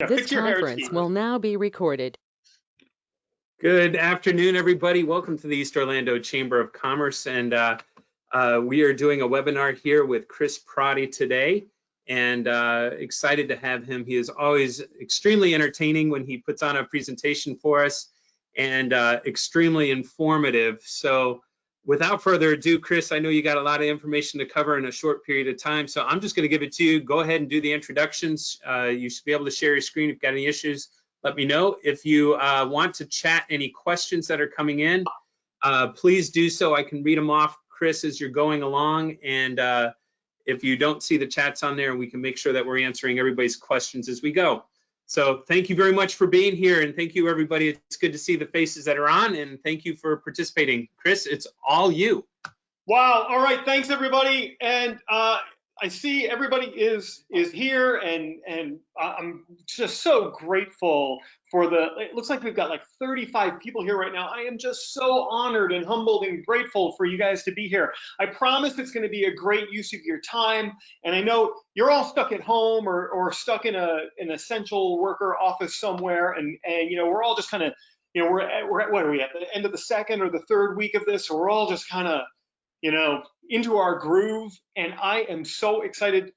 This conference will now be recorded. Good afternoon, everybody. Welcome to the East Orlando Chamber of Commerce. And we are doing a webinar here with Chris Prouty today, and excited to have him. He is always extremely entertaining when he puts on a presentation for us, and extremely informative. So without further ado, Chris, I know you got a lot of information to cover in a short period of time, so I'm just going to give it to you. Go ahead and do the introductions. You should be able to share your screen. If you've got any issues, let me know. If you want to chat any questions that are coming in, please do so. I can read them off, Chris, as you're going along. And if you don't see the chats on there, we can make sure that we're answering everybody's questions as we go. So thank you very much for being here, and thank you, everybody. It's good to see the faces that are on, and thank you for participating. Chris, it's all you. Wow. All right. Thanks, everybody. And I see everybody is here, and I'm just so grateful for it looks like we've got like 35 people here right now. I am just so honored and humbled and grateful for you guys to be here. I promise it's going to be a great use of your time. And I know you're all stuck at home or stuck in an essential worker office somewhere. And you know, we're all just kind of, you know, we're at what are we at the end of the second or the third week of this? So we're all just kind of, you know, into our groove. And I am so excited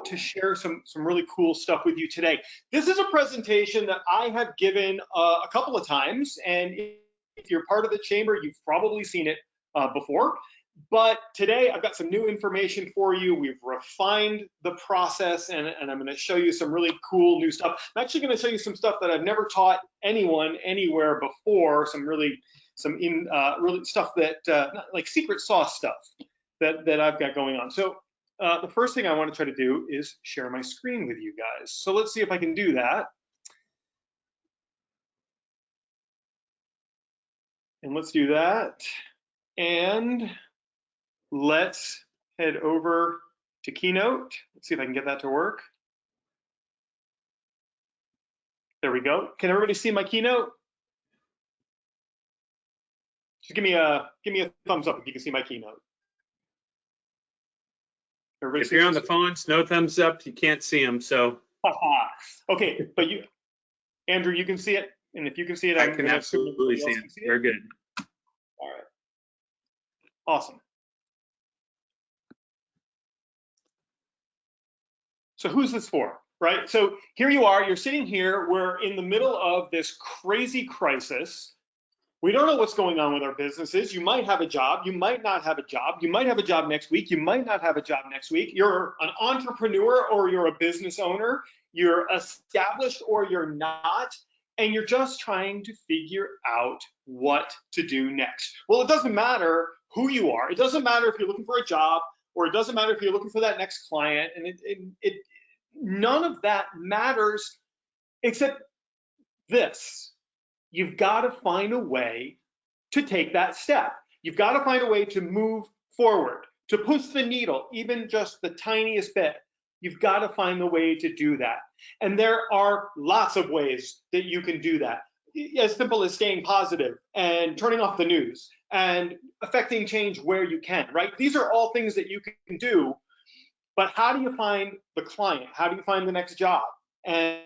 to share some really cool stuff with you today. This is a presentation that I have given a couple of times, and if you're part of the chamber, you've probably seen it before. But today I've got some new information for you. We've refined the process, and I'm going to show you some really cool new stuff. I'm actually going to show you some stuff that I've never taught anyone anywhere before. Some really stuff that like secret sauce stuff that I've got going on. So the first thing I want to try to do is share my screen with you guys. So let's see if I can do that. And let's do that. And let's head over to Keynote. Let's see if I can get that to work. There we go. Can everybody see my Keynote? Just give me a thumbs up if you can see my Keynote. Everybody, if you're on the phones, no thumbs up. You can't see them, so. Okay, but you, Andrew, you can see it, and if you can see it, I can absolutely see it. Very good. All right. Awesome. So who's this for, right? So here you are. You're sitting here. We're in the middle of this crazy crisis. We don't know what's going on with our businesses. You might have a job, you might not have a job, you might have a job next week, you might not have a job next week. You're an entrepreneur or you're a business owner, you're established or you're not, and you're just trying to figure out what to do next. Well, it doesn't matter who you are. It doesn't matter if you're looking for a job, or it doesn't matter if you're looking for that next client, and none of that matters except this. You've got to find a way to take that step. You've got to find a way to move forward, to push the needle, even just the tiniest bit. You've got to find the way to do that. And there are lots of ways that you can do that. As simple as staying positive and turning off the news and affecting change where you can, right? These are all things that you can do. But how do you find the client? How do you find the next job? And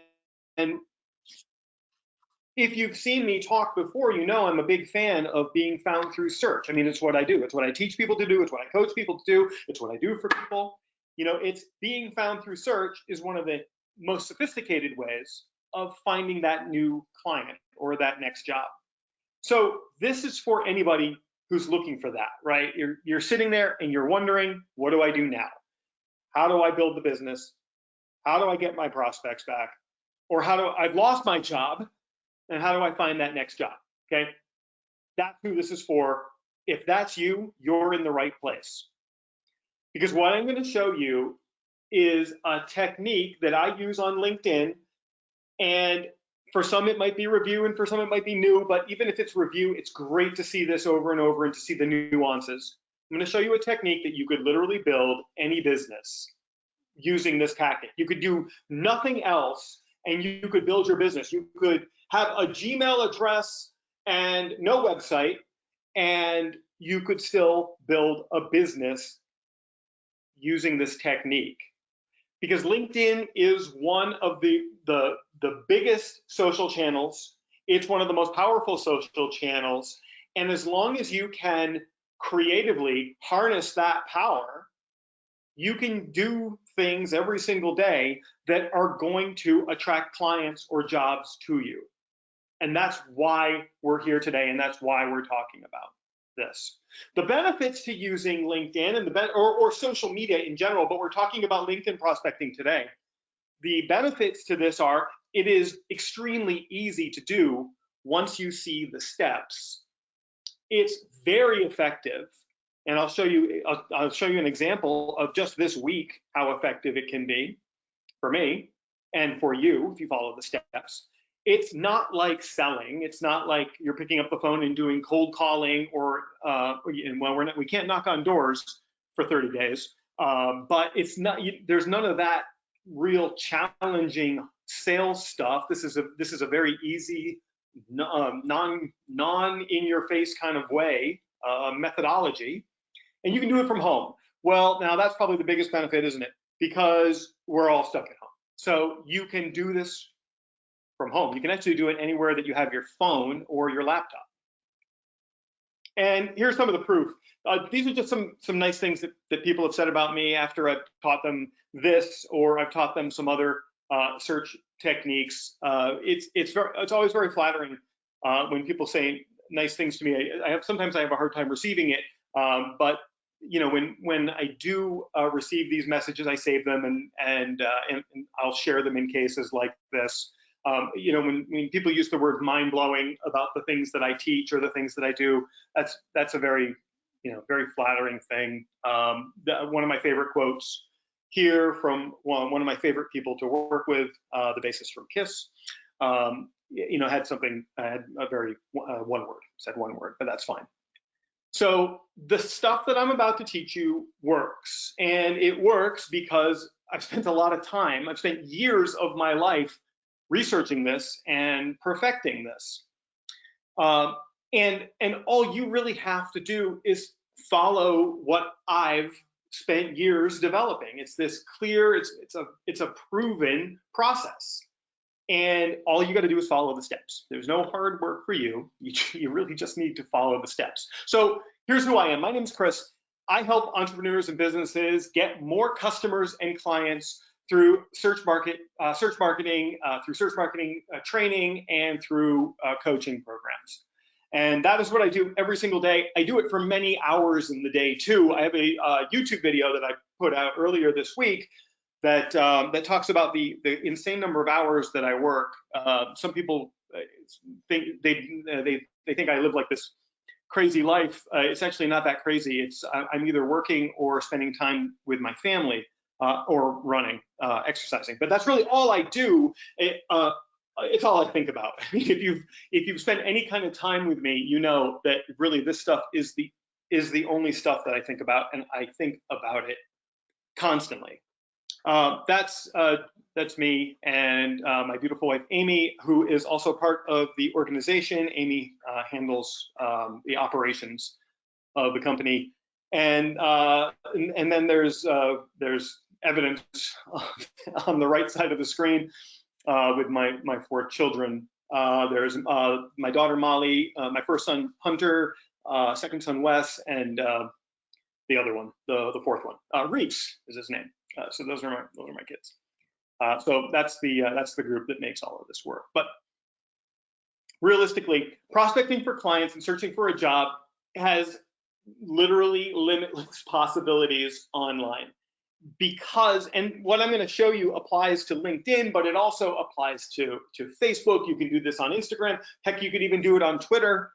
if you've seen me talk before, you know I'm a big fan of being found through search. I mean, it's what I do. It's what I teach people to do. It's what I coach people to do. It's what I do for people. You know, it's being found through search is one of the most sophisticated ways of finding that new client or that next job. So this is for anybody who's looking for that, right? You're sitting there and you're wondering, what do I do now? How do I build the business? How do I get my prospects back? Or I've lost my job, and how do I find that next job? Okay, that's who this is for. If that's you, you're in the right place. Because what I'm going to show you is a technique that I use on LinkedIn. And for some, it might be review, and for some, it might be new. But even if it's review, it's great to see this over and over and to see the nuances. I'm going to show you a technique that you could literally build any business using this tactic. You could do nothing else, and you could build your business. You could have a Gmail address and no website, and you could still build a business using this technique. Because LinkedIn is one of the the biggest social channels. It's one of the most powerful social channels. And as long as you can creatively harness that power, you can do things every single day that are going to attract clients or jobs to you. And that's why we're here today, and that's why we're talking about this. The benefits to using LinkedIn and or social media in general, but we're talking about LinkedIn prospecting today. The benefits to this are it is extremely easy to do once you see the steps. It's very effective, and I'll show you an example of just this week how effective it can be for me and for you if you follow the steps. It's not like selling. It's not like you're picking up the phone and doing cold calling or we can't knock on doors for 30 days. But it's not. There's none of that real challenging sales stuff. This is a very easy, non in your face kind of way methodology, and you can do it from home. Well, now that's probably the biggest benefit, isn't it? Because we're all stuck at home. So you can do this from home. You can actually do it anywhere that you have your phone or your laptop. And here's some of the proof. These are just some nice things that people have said about me after I've taught them this, or I've taught them some other search techniques. It's always very flattering when people say nice things to me. Sometimes I have a hard time receiving it, but you know, when I do receive these messages, I save them and I'll share them in cases like this. You know, when people use the word mind-blowing about the things that I teach or the things that I do, that's a very, very flattering thing. One of my favorite quotes here from one of my favorite people to work with, the bassist from Kiss, had a very one word, said one word, but that's fine. So the stuff that I'm about to teach you works, and it works because I've spent a lot of time, I've spent years of my life researching this and perfecting this. And all you really have to do is follow what I've spent years developing. It's this clear, it's a proven process. And all you got to do is follow the steps. There's no hard work for you. You really just need to follow the steps. So here's who I am. My name is Chris. I help entrepreneurs and businesses get more customers and clients through search marketing, through search marketing training, and through coaching programs. And that is what I do every single day. I do it for many hours in the day too. I have a YouTube video that I put out earlier this week that talks about the insane number of hours that I work. Some people think they think I live like this crazy life. It's actually not that crazy. I'm either working or spending time with my family or running, exercising. But that's really all I do. It's all I think about. I mean, if you've spent any kind of time with me, you know that really this stuff is the only stuff that I think about, and I think about it constantly. That's me and my beautiful wife, Amy, who is also part of the organization. Amy handles the operations of the company. And then there's evidence on the right side of the screen with my 4 children. There's my daughter, Molly, my first son, Hunter, second son, Wes, and the other one, the fourth one, Reese is his name. So those are my kids. So that's the group that makes all of this work. But realistically, prospecting for clients and searching for a job has literally limitless possibilities online, because, and what I'm going to show you applies to LinkedIn, but it also applies to Facebook. You can do this on Instagram. Heck, you could even do it on Twitter.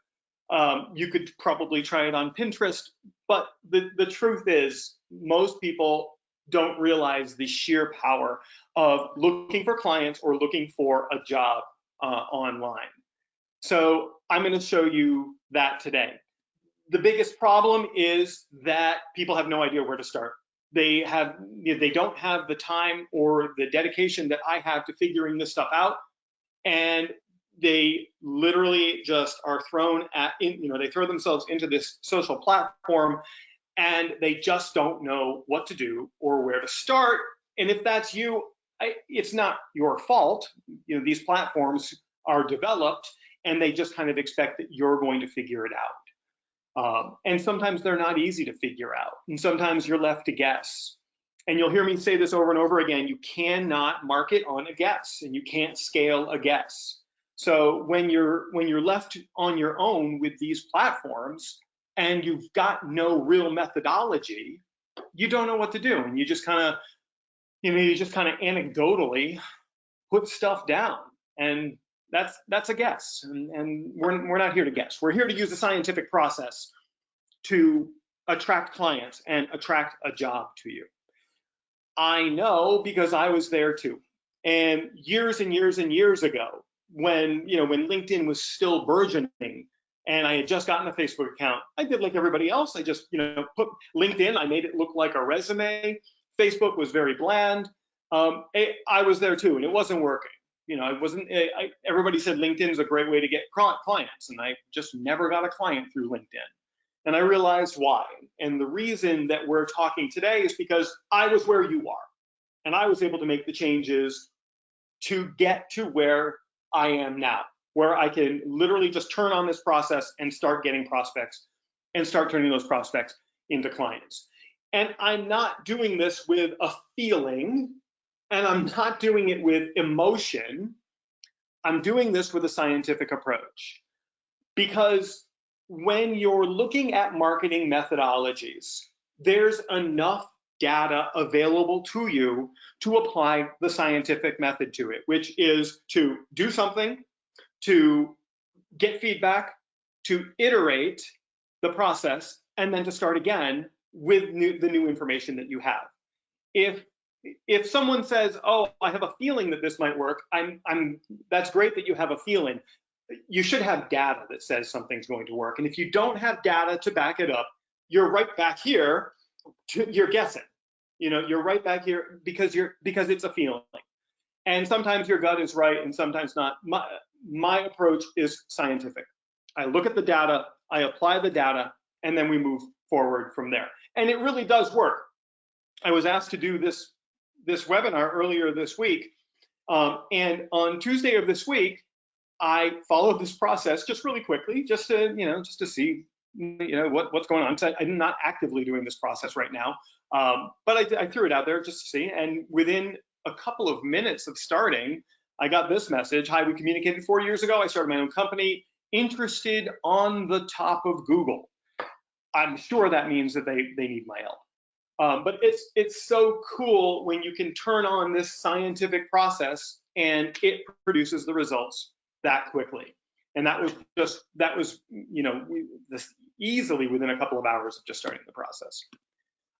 You could probably try it on Pinterest. But the truth is, most people don't realize the sheer power of looking for clients or looking for a job online. So I'm going to show you that today. The biggest problem is that people have no idea where to start. They don't have the time or the dedication that I have to figuring this stuff out, and they literally just are they throw themselves into this social platform, and they just don't know what to do or where to start. And if that's you, it's not your fault. You know, these platforms are developed and they just kind of expect that you're going to figure it out. And sometimes they're not easy to figure out. And sometimes you're left to guess. And you'll hear me say this over and over again, you cannot market on a guess and you can't scale a guess. So when you're left on your own with these platforms and you've got no real methodology, you don't know what to do. And you just kind of, anecdotally put stuff down. And that's a guess. And we're not here to guess. We're here to use a scientific process to attract clients and attract a job to you. I know because I was there too. And years and years and years ago, when LinkedIn was still burgeoning and I had just gotten a Facebook account, I did like everybody else. I just, put LinkedIn, I made it look like a resume. Facebook was very bland. I was there too, and it wasn't working. It wasn't, everybody said LinkedIn's a great way to get clients, and I just never got a client through LinkedIn. And I realized why. And the reason that we're talking today is because I was where you are. And I was able to make the changes to get to where I am now, where I can literally just turn on this process and start getting prospects and start turning those prospects into clients. And I'm not doing this with a feeling, and I'm not doing it with emotion. I'm doing this with a scientific approach. Because when you're looking at marketing methodologies, there's enough data available to you to apply the scientific method to it, which is to do something, to get feedback, to iterate the process, and then to start again with the new information that you have. If someone says, "Oh, I have a feeling that this might work," that's great that you have a feeling. You should have data that says something's going to work. And if you don't have data to back it up, you're right back here. You're guessing. You're right back here because it's a feeling. And sometimes your gut is right, and sometimes not. My approach is scientific. I look at the data, I apply the data, and then we move forward from there. And it really does work. I was asked to do this webinar earlier this week, and on Tuesday of this week, I followed this process just really quickly, just to see, what's going on. So I'm not actively doing this process right now, but I threw it out there just to see. And within a couple of minutes of starting, I got this message: "Hi, we communicated 4 years ago. I started my own company, interested on the top of Google." I'm sure that means that they need my help. But it's so cool when you can turn on this scientific process and it produces the results that quickly. And that was this easily within a couple of hours of just starting the process.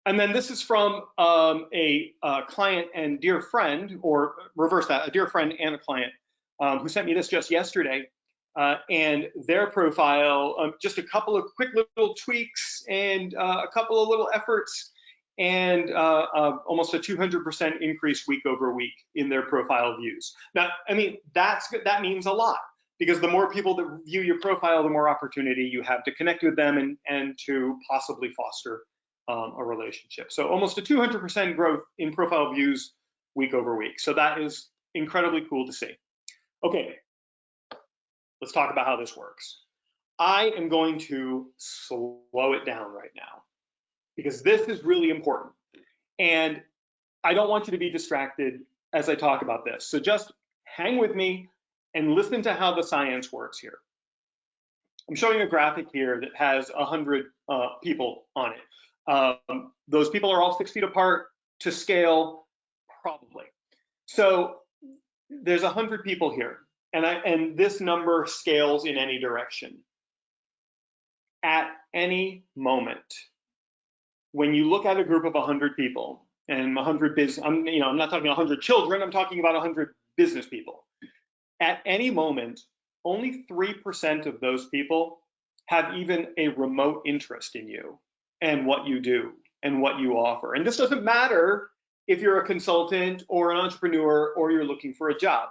And then this is from a client and dear friend, or reverse that, a dear friend and a client who sent me this just yesterday. And their profile, just a couple of quick little tweaks and a couple of little efforts, and almost a 200% increase week over week in their profile views. Now, that means a lot, because the more people that view your profile, the more opportunity you have to connect with them and to possibly foster a relationship. So almost a 200% growth in profile views week over week. So that is incredibly cool to see. Okay, let's talk about how this works. I am going to slow it down right now, because this is really important. And I don't want you to be distracted as I talk about this. So just hang with me and listen to how the science works here. I'm showing a graphic here that has 100 people on it. Those people are all 6 feet apart to scale, probably. So there's 100 people here, and this number scales in any direction. At any moment, when you look at a group of 100 people and 100 business, I'm not talking 100 children, I'm talking about 100 business people. At any moment, only 3% of those people have even a remote interest in you and what you do and what you offer. And this doesn't matter if you're a consultant or an entrepreneur or you're looking for a job.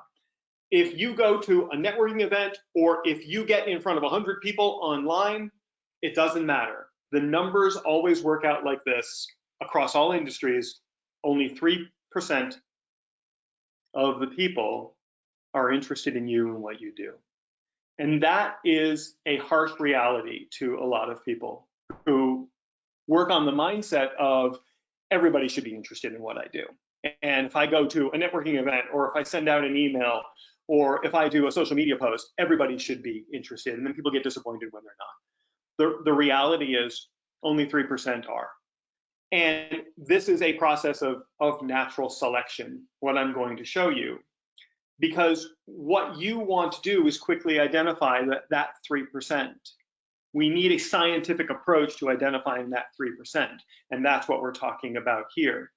If you go to a networking event or if you get in front of 100 people online, it doesn't matter. The numbers always work out like this across all industries. Only 3% of the people are interested in you and what you do. And that is a harsh reality to a lot of people who work on the mindset of everybody should be interested in what I do. And if I go to a networking event, or if I send out an email, or if I do a social media post, everybody should be interested. And then people get disappointed when they're not. The reality is only 3% are. And this is a process of natural selection, what I'm going to show you. Because what you want to do is quickly identify that 3%. We need a scientific approach to identifying that 3%, and that's what we're talking about here.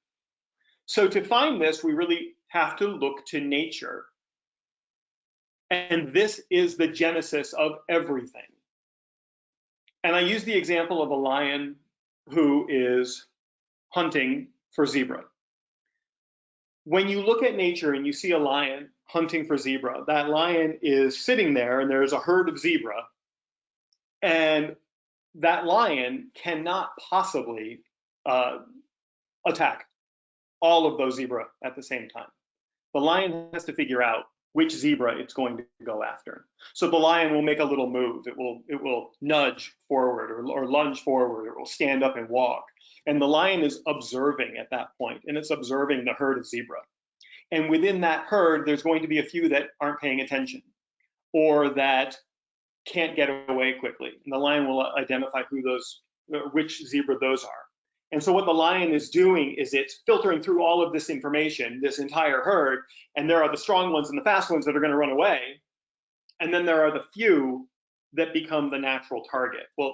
So to find this, we really have to look to nature. And this is the genesis of everything. And I use the example of a lion who is hunting for zebra. When you look at nature and you see a lion hunting for zebra, that lion is sitting there and there's a herd of zebra, and that lion cannot possibly attack all of those zebra at the same time. The lion has to figure out which zebra it's going to go after. So the lion will make a little move. It will nudge forward or lunge forward, or it will stand up and walk. And the lion is observing at that point, and it's observing the herd of zebra. And within that herd, there's going to be a few that aren't paying attention, or that can't get away quickly. And the lion will identify which zebra those are. And so what the lion is doing is it's filtering through all of this information, this entire herd, and there are the strong ones and the fast ones that are going to run away. And then there are the few that become the natural target. Well,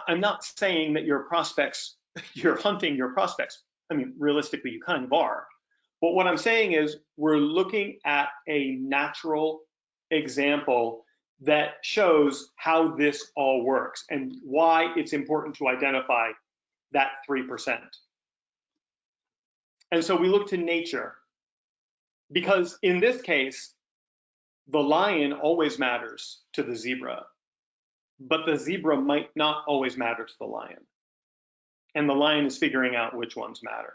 I'm not saying that your prospects, you're hunting your prospects. I mean, realistically, you kind of are. But what I'm saying is we're looking at a natural example that shows how this all works and why it's important to identify that 3%. And so we look to nature, because in this case, the lion always matters to the zebra, but the zebra might not always matter to the lion. And the lion is figuring out which ones matter.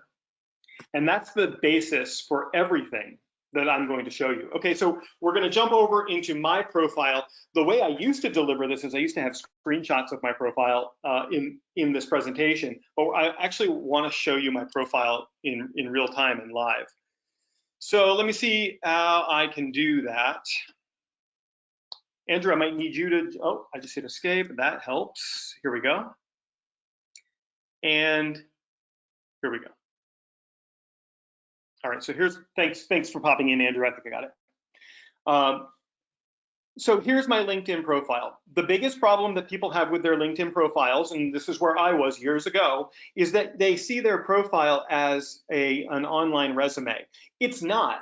And that's the basis for everything that I'm going to show you. Okay, so we're going to jump over into my profile. The way I used to deliver this is I used to have screenshots of my profile in this presentation, but I actually want to show you my profile in real time and live. So let me see how I can do that. Andrew, I might need you to, oh, I just hit escape, that helps. Here we go. And here we go. All right, so thanks for popping in, Andrew. I think I got it. So here's my LinkedIn profile. The biggest problem that people have with their LinkedIn profiles, and this is where I was years ago, is that they see their profile as an online resume. It's not.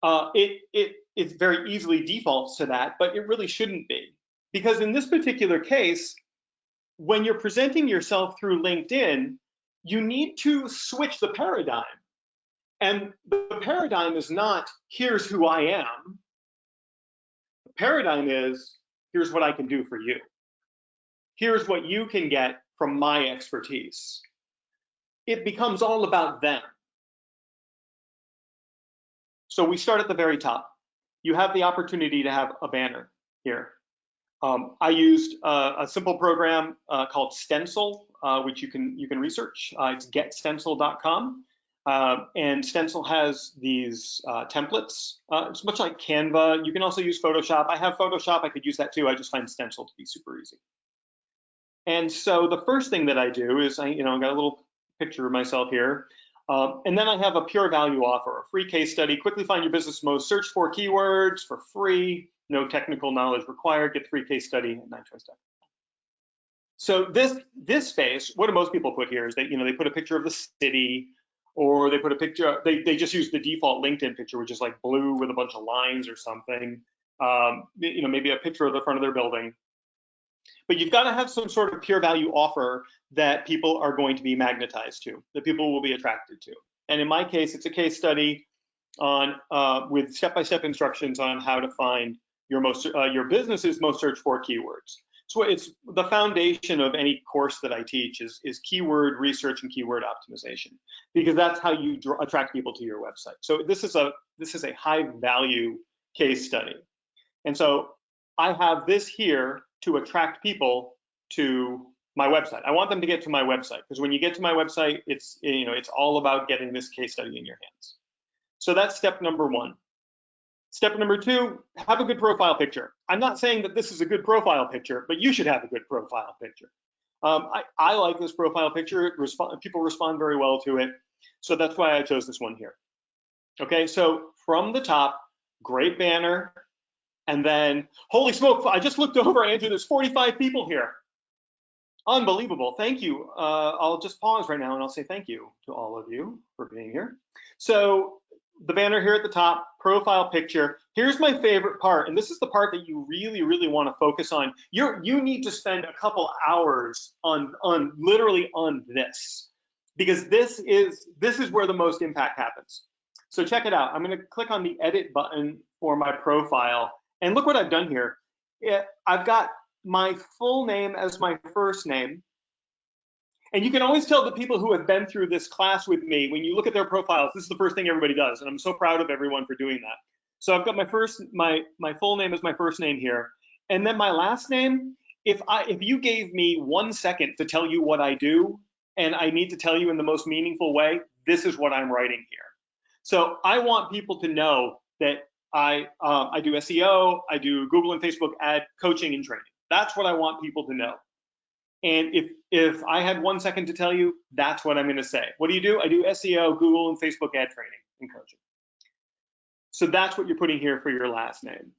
It very easily defaults to that, but it really shouldn't be. Because in this particular case, when you're presenting yourself through LinkedIn, you need to switch the paradigm. And the paradigm is not, here's who I am. The paradigm is, here's what I can do for you. Here's what you can get from my expertise. It becomes all about them. So we start at the very top. You have the opportunity to have a banner here. I used a simple program called Stencil, which you can research. It's getstencil.com. And Stencil has these templates. It's much like Canva. You can also use Photoshop. I have Photoshop. I could use that too. I just find Stencil to be super easy. And so the first thing that I do is I got a little picture of myself here. And then I have a pure value offer, a free case study. Quickly find your business most searched for keywords for free. No technical knowledge required. Get free case study at 9choice.com. So this space, what do most people put here is that they put a picture of the city, or they put a picture, they just use the default LinkedIn picture, which is like blue with a bunch of lines or something. Maybe a picture of the front of their building. But you've got to have some sort of pure value offer that people are going to be magnetized to, that people will be attracted to. And in my case, it's a case study on with step-by-step instructions on how to find your business's most searched for keywords. So it's the foundation of any course that I teach is keyword research and keyword optimization, because that's how you attract people to your website. So this is a high value case study. And so I have this here to attract people to my website. I want them to get to my website, because when you get to my website, it's all about getting this case study in your hands. So that's step number one. Step number two, have a good profile picture. I'm not saying that this is a good profile picture, but you should have a good profile picture. I like this profile picture. People respond very well to it. So that's why I chose this one here. Okay, so from the top, great banner. And then, holy smoke, I just looked over, Andrew, there's 45 people here. Unbelievable, thank you. I'll just pause right now and I'll say thank you to all of you for being here. So the banner here at the top, profile picture. Here's my favorite part, and this is the part that you really, really want to focus on. You need to spend a couple hours on literally on this, because this is where the most impact happens. So check it out. I'm going to click on the edit button for my profile, and look what I've done here. I've got my full name as my first name. And you can always tell the people who have been through this class with me, when you look at their profiles, this is the first thing everybody does. And I'm so proud of everyone for doing that. So I've got my full name as my first name here. And then my last name, if you gave me 1 second to tell you what I do, and I need to tell you in the most meaningful way, this is what I'm writing here. So I want people to know that I do SEO, I do Google and Facebook ad coaching and training. That's what I want people to know. And if I had 1 second to tell you, that's what I'm going to say. What do? I do SEO, Google, and Facebook ad training and coaching. So that's what you're putting here for your last name.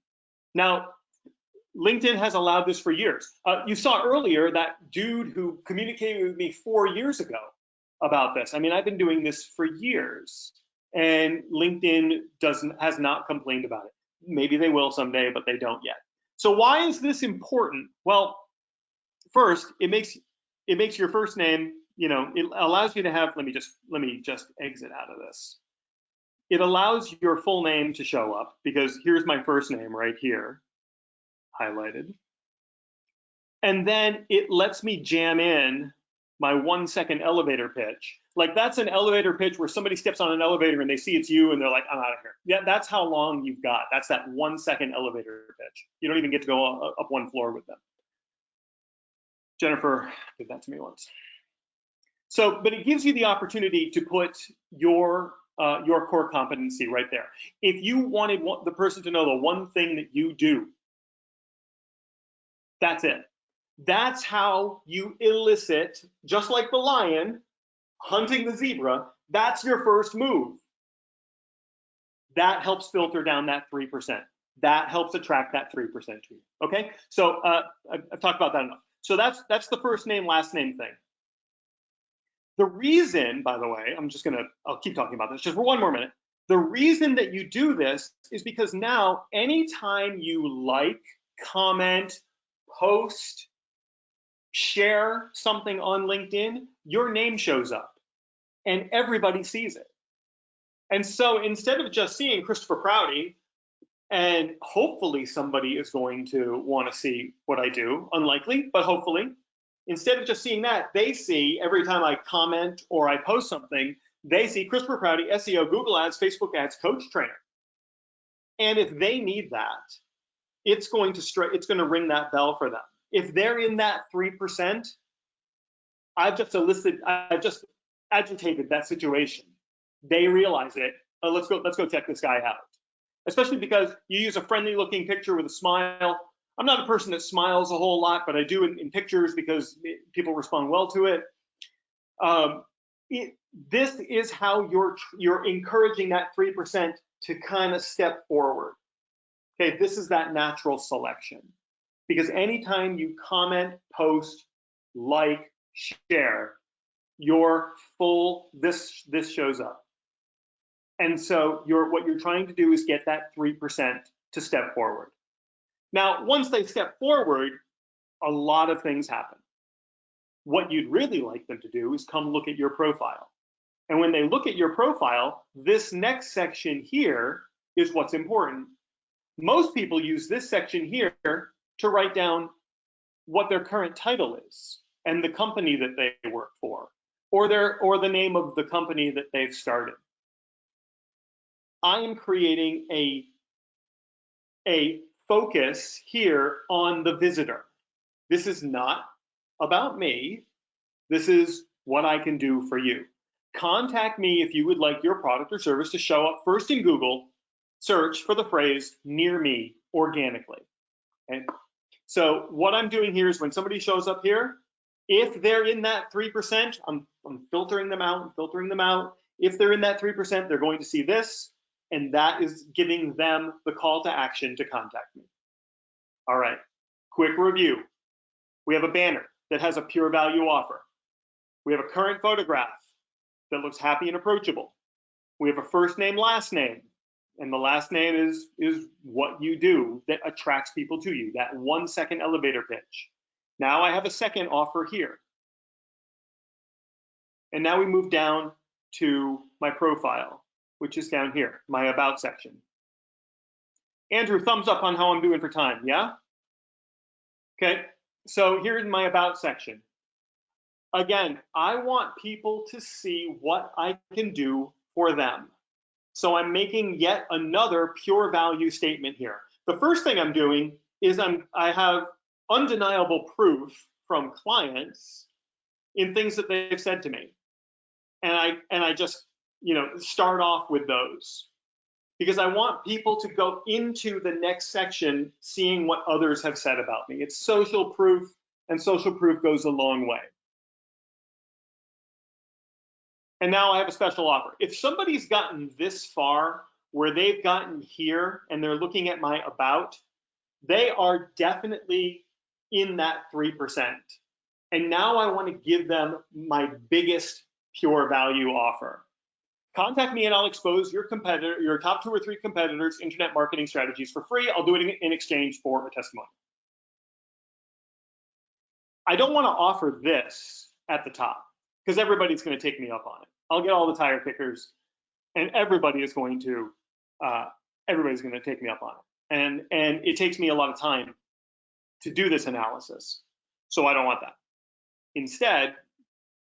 Now, LinkedIn has allowed this for years. You saw earlier that dude who communicated with me 4 years ago about this. I mean, I've been doing this for years, and LinkedIn has not complained about it. Maybe they will someday, but they don't yet. So why is this important? Well, first, it makes your first name, it allows you to have, let me just exit out of this. It allows your full name to show up, because here's my first name right here, highlighted. And then it lets me jam in my 1 second elevator pitch. Like, that's an elevator pitch where somebody steps on an elevator and they see it's you and they're like, I'm out of here. Yeah, that's how long you've got. That's that 1 second elevator pitch. You don't even get to go up one floor with them. Jennifer did that to me once. So, but it gives you the opportunity to put your core competency right there. If you wanted the person to know the one thing that you do, that's it. That's how you elicit, just like the lion hunting the zebra, that's your first move. That helps filter down that 3%. That helps attract that 3% to you, okay? So I've talked about that enough. So that's the first name, last name thing. The reason, by the way, I'll keep talking about this just for 1 more minute. The reason that you do this is because now, anytime you like, comment, post, share something on LinkedIn, your name shows up and everybody sees it. And so instead of just seeing Christopher Prouty, and hopefully somebody is going to want to see what I do, unlikely, but hopefully, instead of just seeing that, they see every time I comment or I post something, they see Christopher Prouty, SEO, Google Ads, Facebook Ads, Coach Trainer. And if they need that, it's going to ring that bell for them. If they're in that 3%, I've just agitated that situation. They realize it. Let's go check this guy out. Especially because you use a friendly looking picture with a smile. I'm not a person that smiles a whole lot, but I do in pictures because people respond well to it. This is how you're encouraging that 3% to kind of step forward. Okay, this is that natural selection. Because anytime you comment, post, like, share, this shows up. And so what you're trying to do is get that 3% to step forward. Now, once they step forward, a lot of things happen. What you'd really like them to do is come look at your profile. And when they look at your profile, this next section here is what's important. Most people use this section here to write down what their current title is and the company that they work for, or the name of the company that they've started. I am creating a focus here on the visitor. This is not about me. This is what I can do for you. Contact me if you would like your product or service to show up first in Google search for the phrase near me organically. Okay? So what I'm doing here is when somebody shows up here, if they're in that 3%, I'm filtering them out, If they're in that 3%, they're going to see this, and that is giving them the call to action to contact me. All right, quick review. We have a banner that has a pure value offer. We have a current photograph that looks happy and approachable. We have a first name, last name, and the last name is what you do that attracts people to you, that 1-second elevator pitch. Now I have a second offer here. And now we move down to my profile, which is down here, my about section. Andrew, thumbs up on how I'm doing for time, yeah? Okay, so here's my about section. Again, I want people to see what I can do for them. So I'm making yet another pure value statement here. The first thing I'm doing is I have undeniable proof from clients in things that they've said to me. And I just, start off with those because I want people to go into the next section seeing what others have said about me. It's social proof, and social proof goes a long way. And now I have a special offer. If somebody's gotten this far where they've gotten here and they're looking at my about, they are definitely in that 3%. And now I want to give them my biggest pure value offer. Contact me and I'll expose your top 2 or 3 competitors' internet marketing strategies for free. I'll do it in exchange for a testimonial. I don't want to offer this at the top because everybody's going to take me up on it. I'll get all the tire kickers, and everybody's going to take me up on it. And it takes me a lot of time to do this analysis, so I don't want that. Instead,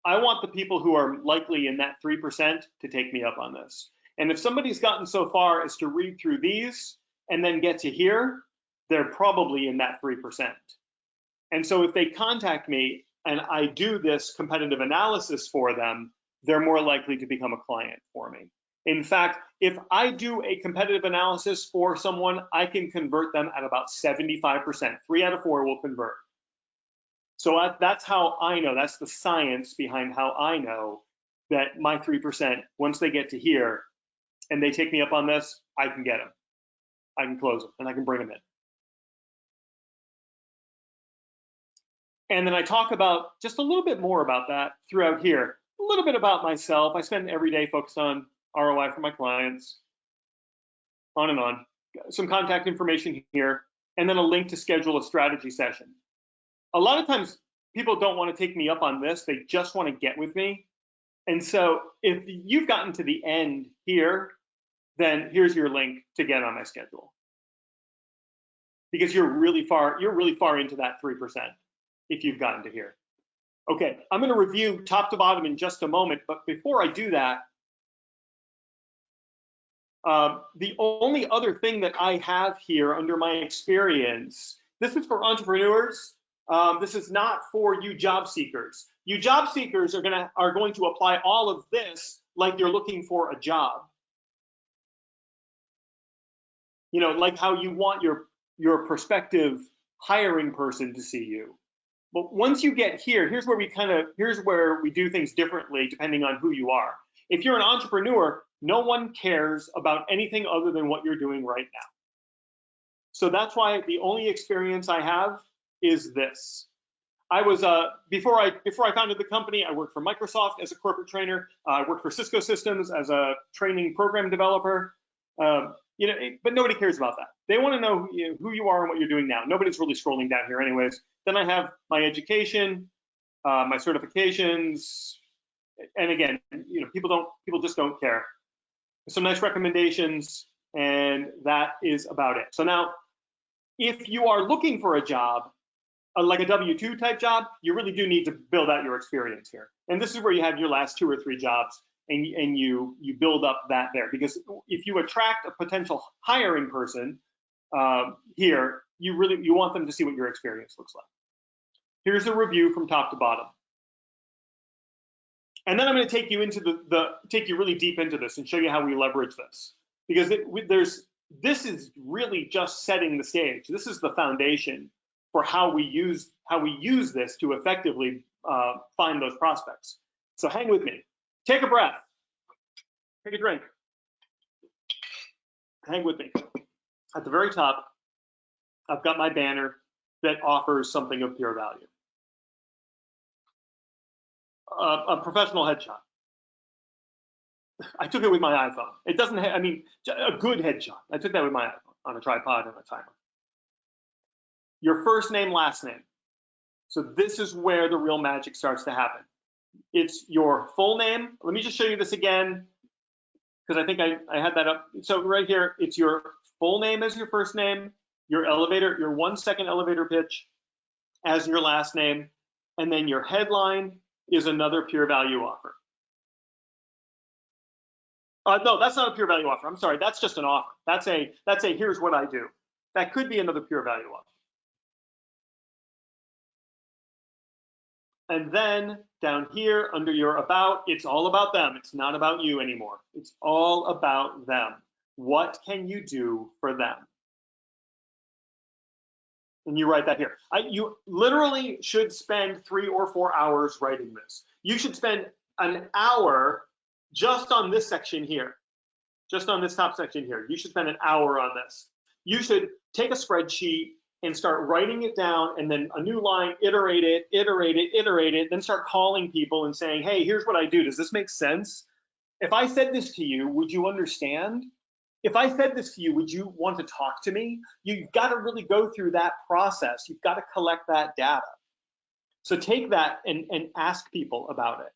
I want the people who are likely in that 3% to take me up on this. And if somebody's gotten so far as to read through these and then get to here, they're probably in that 3%. And so if they contact me and I do this competitive analysis for them, they're more likely to become a client for me. In fact, if I do a competitive analysis for someone, I can convert them at about 75%. 3 out of 4 will convert. So that's how I know, that's the science behind how I know that my 3%, once they get to here and they take me up on this, I can get them. I can close them and I can bring them in. And then I talk about just a little bit more about that throughout here. A little bit about myself. I spend every day focused on ROI for my clients, on and on. Some contact information here, and then a link to schedule a strategy session. A lot of times people don't want to take me up on this, they just want to get with me. And so if you've gotten to the end here, then here's your link to get on my schedule. Because you're really far into that 3% if you've gotten to here. Okay, I'm going to review top to bottom in just a moment, but before I do that, the only other thing that I have here under my experience, this is for entrepreneurs. This is not for you job seekers. You job seekers are going to apply all of this like you're looking for a job. Like how you want your prospective hiring person to see you. But once you get here, here's where we do things differently depending on who you are. If you're an entrepreneur, no one cares about anything other than what you're doing right now. So that's why the only experience I have is this. I was before I founded the company, I worked for Microsoft as a corporate trainer. I worked for Cisco Systems as a training program developer. But nobody cares about that. They want to know who you are and what you're doing now. Nobody's really scrolling down here anyways. Then I have my education, my certifications, and again, people just don't care. Some nice recommendations, and that is about it. So now, if you are looking for a job, like a W-2 type job, you really do need to build out your experience here. And this is where you have your last 2 or 3 jobs, and you build up that there. Because if you attract a potential hiring person here, you want them to see what your experience looks like. Here's a review from top to bottom. And then I'm going to take you into take you really deep into this and show you how we leverage this, because this is really just setting the stage. This is the foundation for how we use this to effectively find those prospects. So hang with me. Take a breath. Take a drink. Hang with me. At the very top, I've got my banner that offers something of pure value. A professional headshot. I took it with my iPhone. It doesn't have, I mean, a good headshot. I took that with my iPhone on a tripod and a timer. Your first name, last name. So this is where the real magic starts to happen. It's your full name. Let me just show you this again, because I think I had that up. So right here, it's your full name as your first name, your 1-second elevator pitch as your last name, and then your headline is another pure value offer. No, that's not a pure value offer. I'm sorry, that's just an offer. That's a here's what I do. That could be another pure value offer. And then down here under your about, it's all about them. It's not about you anymore. It's all about them. What can you do for them? And you write that here. You literally should spend 3 or 4 hours writing this. You should spend an hour just on this section here, just on this top section here. You should spend an hour on this. You should take a spreadsheet and start writing it down, and then a new line, iterate it, then start calling people and saying, hey, here's what I do. Does this make sense? If I said this to you, would you understand? If I said this to you, would you want to talk to me? You've got to really go through that process. You've got to collect that data. So take that and ask people about it.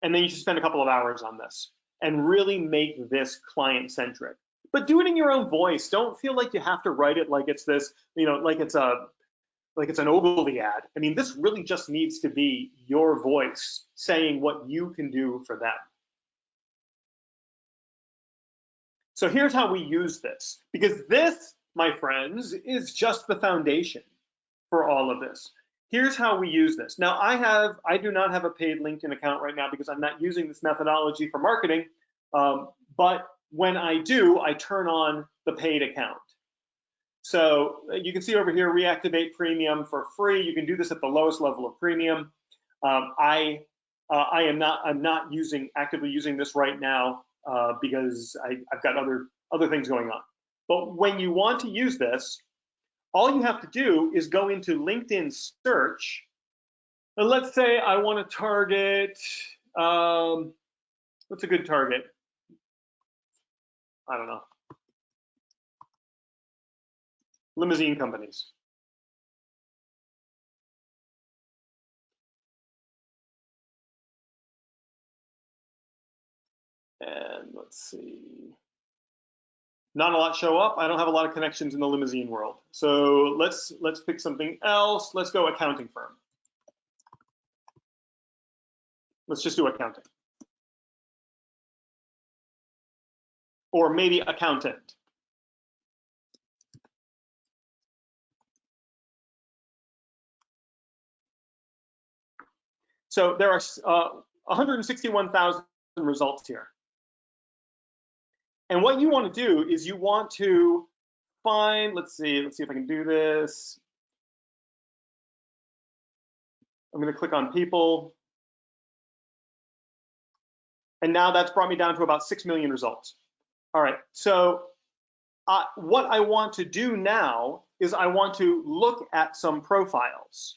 And then you should spend a couple of hours on this and really make this client-centric. But do it in your own voice. Don't feel like you have to write it like it's this, like it's an Ogilvy ad. I mean, this really just needs to be your voice saying what you can do for them. So here's how we use this, because this, my friends, is just the foundation for all of this. Here's how we use this. Now, I do not have a paid LinkedIn account right now because I'm not using this methodology for marketing, but when I do, I turn on the paid account. So you can see over here, reactivate premium for free. You can do this at the lowest level of premium. I'm not actively using this right now because I've got other things going on. But when you want to use this, all you have to do is go into LinkedIn search. And let's say I want to target, what's a good target? I don't know. Limousine companies. And let's see. Not a lot show up. I don't have a lot of connections in the limousine world. So let's pick something else. Let's go accounting firm. Let's just do accounting. Or maybe accountant. So there are 161,000 results here. And what you want to do is you want to find, let's see if I can do this. I'm going to click on people. And now that's brought me down to about 6 million results. All right, so what I want to do now is I want to look at some profiles,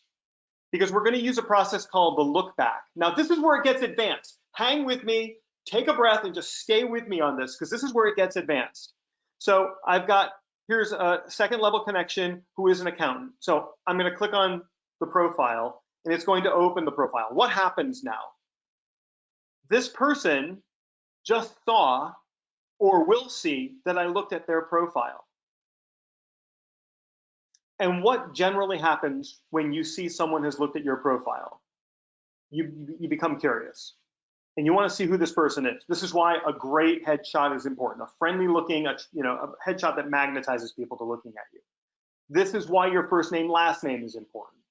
because we're going to use a process called the look back. Now, this is where it gets advanced. Hang with me, take a breath, and just stay with me on this, because this is where it gets advanced. So here's a second level connection who is an accountant. So I'm going to click on the profile, and it's going to open the profile. What happens now? This person just saw or will see that I looked at their profile. And what generally happens when you see someone has looked at your profile? You become curious. And you want to see who this person is. This is why a great headshot is important. A friendly looking, a headshot that magnetizes people to looking at you. This is why your first name, last name is important.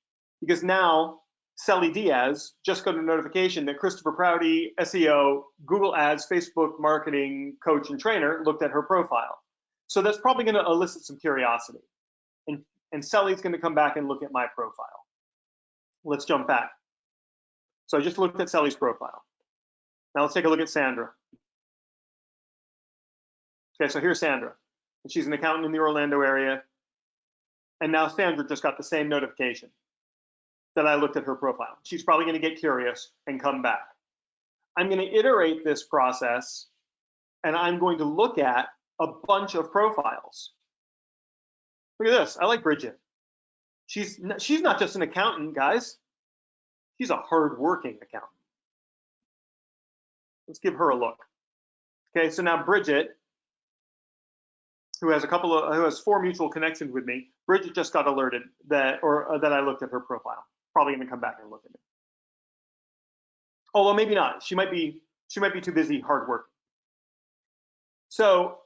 Because now, Sally Diaz just got a notification that Christopher Prouty, SEO, Google Ads, Facebook marketing coach and trainer looked at her profile. So that's probably going to elicit some curiosity. And Sally's going to come back and look at my profile. Let's jump back. So I just looked at Sally's profile. Now let's take a look at Sandra. Okay, so here's Sandra. And she's an accountant in the Orlando area. And now Sandra just got the same notification that I looked at her profile. She's probably going to get curious and come back. I'm going to iterate this process, and I'm going to look at a bunch of profiles. Look at this. I like Bridget. She's not just an accountant, guys. She's a hard-working accountant. Let's give her a look. Okay, so now Bridget, who has 4 mutual connections with me. Bridget just got alerted that I looked at her profile. Probably going to come back and look at it. Although maybe not. She might be too busy hard working. So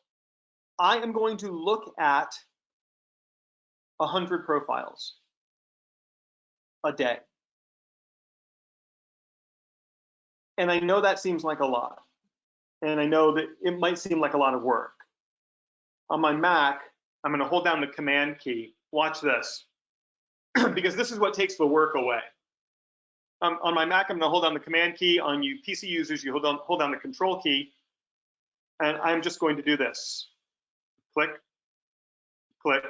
I am going to look at 100 profiles a day. And I know that seems like a lot. And I know that it might seem like a lot of work. On my Mac, I'm going to hold down the Command key. Watch this, because this is what takes the work away. On my Mac, I'm going to hold down the Command key. On you PC users, you hold down the Control key. And I'm just going to do this. Click, click,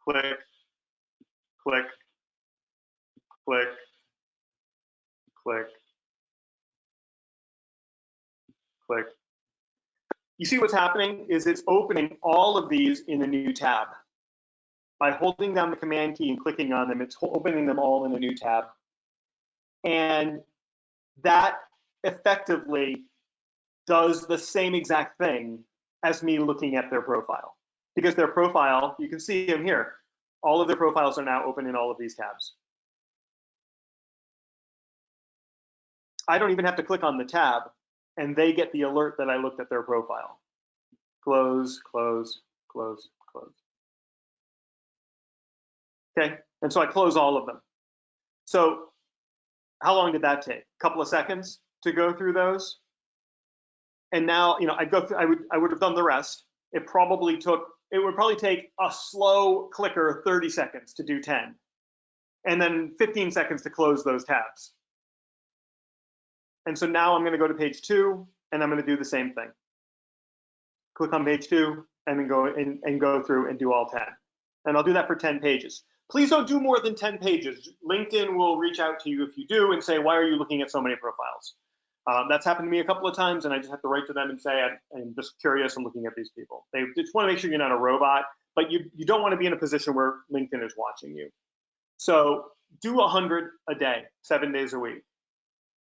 click, click, click, click, click. You see what's happening is it's opening all of these in a new tab. By holding down the Command key and clicking on them, it's opening them all in a new tab. And that effectively does the same exact thing as me looking at their profile. Because their profile, you can see them here. All of their profiles are now open in all of these tabs. I don't even have to click on the tab, and they get the alert that I looked at their profile. Close, close, close, close. Okay, and so I close all of them. So how long did that take? A couple of seconds to go through those? And now, I would have done the rest. It would probably take a slow clicker 30 seconds to do 10, and then 15 seconds to close those tabs. And so now I'm going to go to page 2, and I'm going to do the same thing. Click on page 2, and then go through and do all 10. And I'll do that for 10 pages. Please don't do more than 10 pages. LinkedIn will reach out to you if you do and say, why are you looking at so many profiles? That's happened to me a couple of times, and I just have to write to them and say, I'm just curious and looking at these people. They just want to make sure you're not a robot, but you don't want to be in a position where LinkedIn is watching you. So do 100 a day, 7 days a week.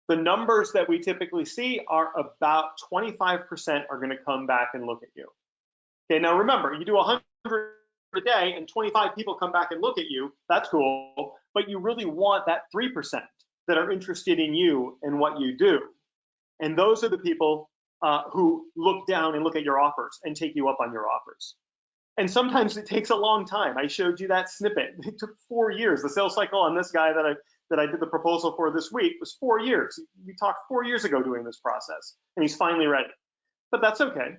The numbers that we typically see are about 25% are going to come back and look at you. Okay, now remember, you do 100 a day and 25 people come back and look at you, that's cool, but you really want that 3% that are interested in you and what you do. And those are the people who look down and look at your offers and take you up on your offers. And sometimes it takes a long time. I showed you that snippet. It took 4 years. The sales cycle on this guy that I did the proposal for this week was 4 years. We talked 4 years ago doing this process, and he's finally ready. But that's okay.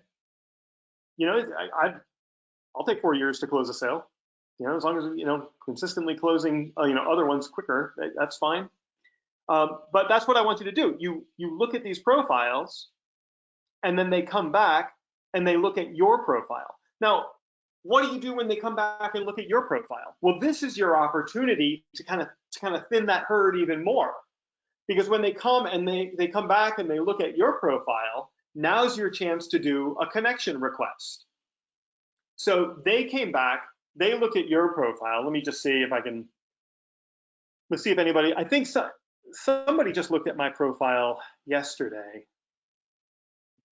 You know, I'll take 4 years to close a sale. You know, as long as consistently closing other ones quicker, that's fine. But that's what I want you to do. You look at these profiles, and then they come back and they look at your profile. Now, what do you do when they come back and look at your profile? Well, this is your opportunity to kind of thin that herd even more, because when they come and they come back and they look at your profile, now's your chance to do a connection request. So they came back, they look at your profile. Let me just see if I can. Let's see if anybody. I think somebody just looked at my profile yesterday.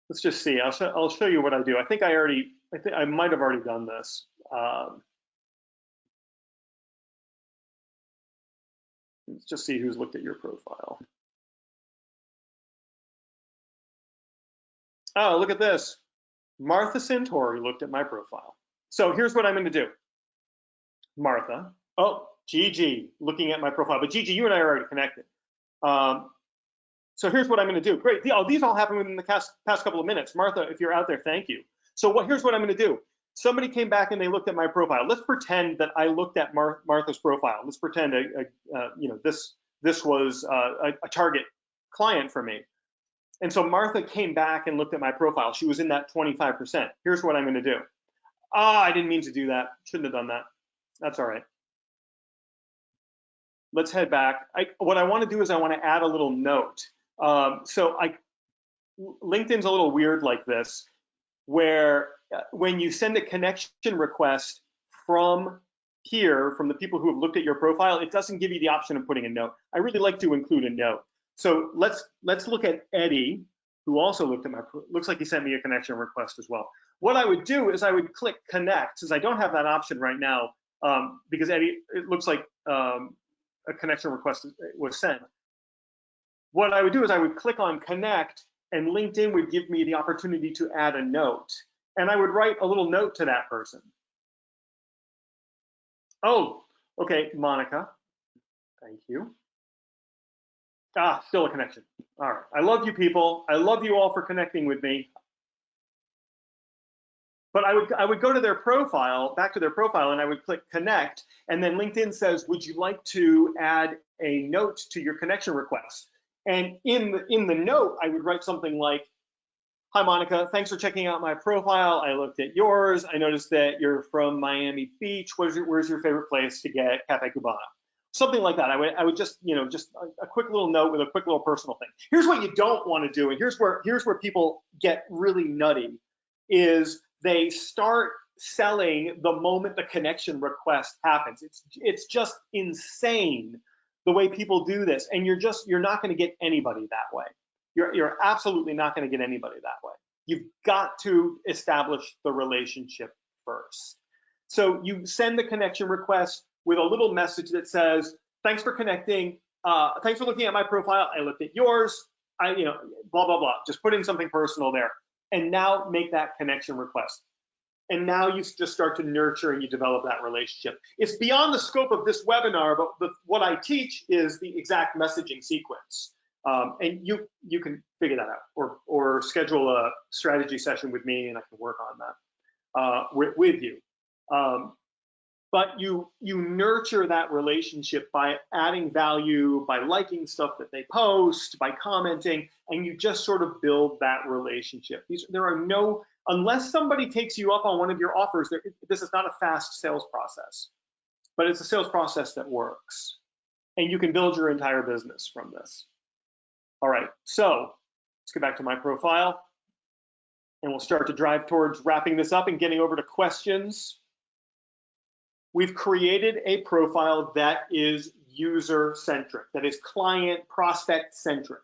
Let's just see. I'll show you what I do. I think I might have already done this. Let's just see who's looked at your profile. Oh, look at this. Martha Santori looked at my profile. So here's what I'm going to do. Martha. Oh, Gigi looking at my profile. But Gigi, you and I are already connected. So here's what I'm going to do. Great. These all happened within the past couple of minutes. Martha, if you're out there, thank you. So here's what I'm going to do. Somebody came back and they looked at my profile. Let's pretend that I looked at Martha's profile. Let's pretend this was a target client for me. And so Martha came back and looked at my profile. She was in that 25%. Here's what I'm going to do. I didn't mean to do that. Shouldn't have done that. That's all right. Let's head back. What I want to do is I want to add a little note. LinkedIn's a little weird like this, where when you send a connection request from here, from the people who have looked at your profile, it doesn't give you the option of putting a note. I really like to include a note. So let's look at Eddie, who also looked at my, looks like he sent me a connection request as well. What I would do is I would click connect, since I don't have that option right now, because Eddie, it looks like a connection request was sent. What I would do is I would click on connect, and LinkedIn would give me the opportunity to add a note. And I would write a little note to that person. Oh, okay, Monica, thank you. Still a connection. All right, I love you people. I love you all for connecting with me. But I would go to their profile, back to their profile, and I would click connect, and then LinkedIn says, would you like to add a note to your connection request? And in the note, I would write something like, hi, Monica, thanks for checking out my profile. I looked at yours. I noticed that you're from Miami Beach. Where's your favorite place to get Cafe Cubana? Something like that. I would just, just a quick little note with a quick little personal thing. Here's what you don't want to do, and here's where people get really nutty, is they start selling the moment the connection request happens. It's just insane the way people do this, and you're not going to get anybody that way. You're absolutely not going to get anybody that way. You've got to establish the relationship first. So you send the connection request with a little message that says, thanks for connecting. Thanks for looking at my profile. I looked at yours. Blah, blah, blah. Just put in something personal there. And now make that connection request. And now you just start to nurture and you develop that relationship. It's beyond the scope of this webinar, but what I teach is the exact messaging sequence. And you can figure that out, or schedule a strategy session with me and I can work on that with you. But you nurture that relationship by adding value, by liking stuff that they post, by commenting, and you just sort of build that relationship. There are no, unless somebody takes you up on one of your offers, this is not a fast sales process, but it's a sales process that works. And you can build your entire business from this. All right, so let's get back to my profile, and we'll start to drive towards wrapping this up and getting over to questions. We've created a profile that is user-centric, that is client prospect-centric.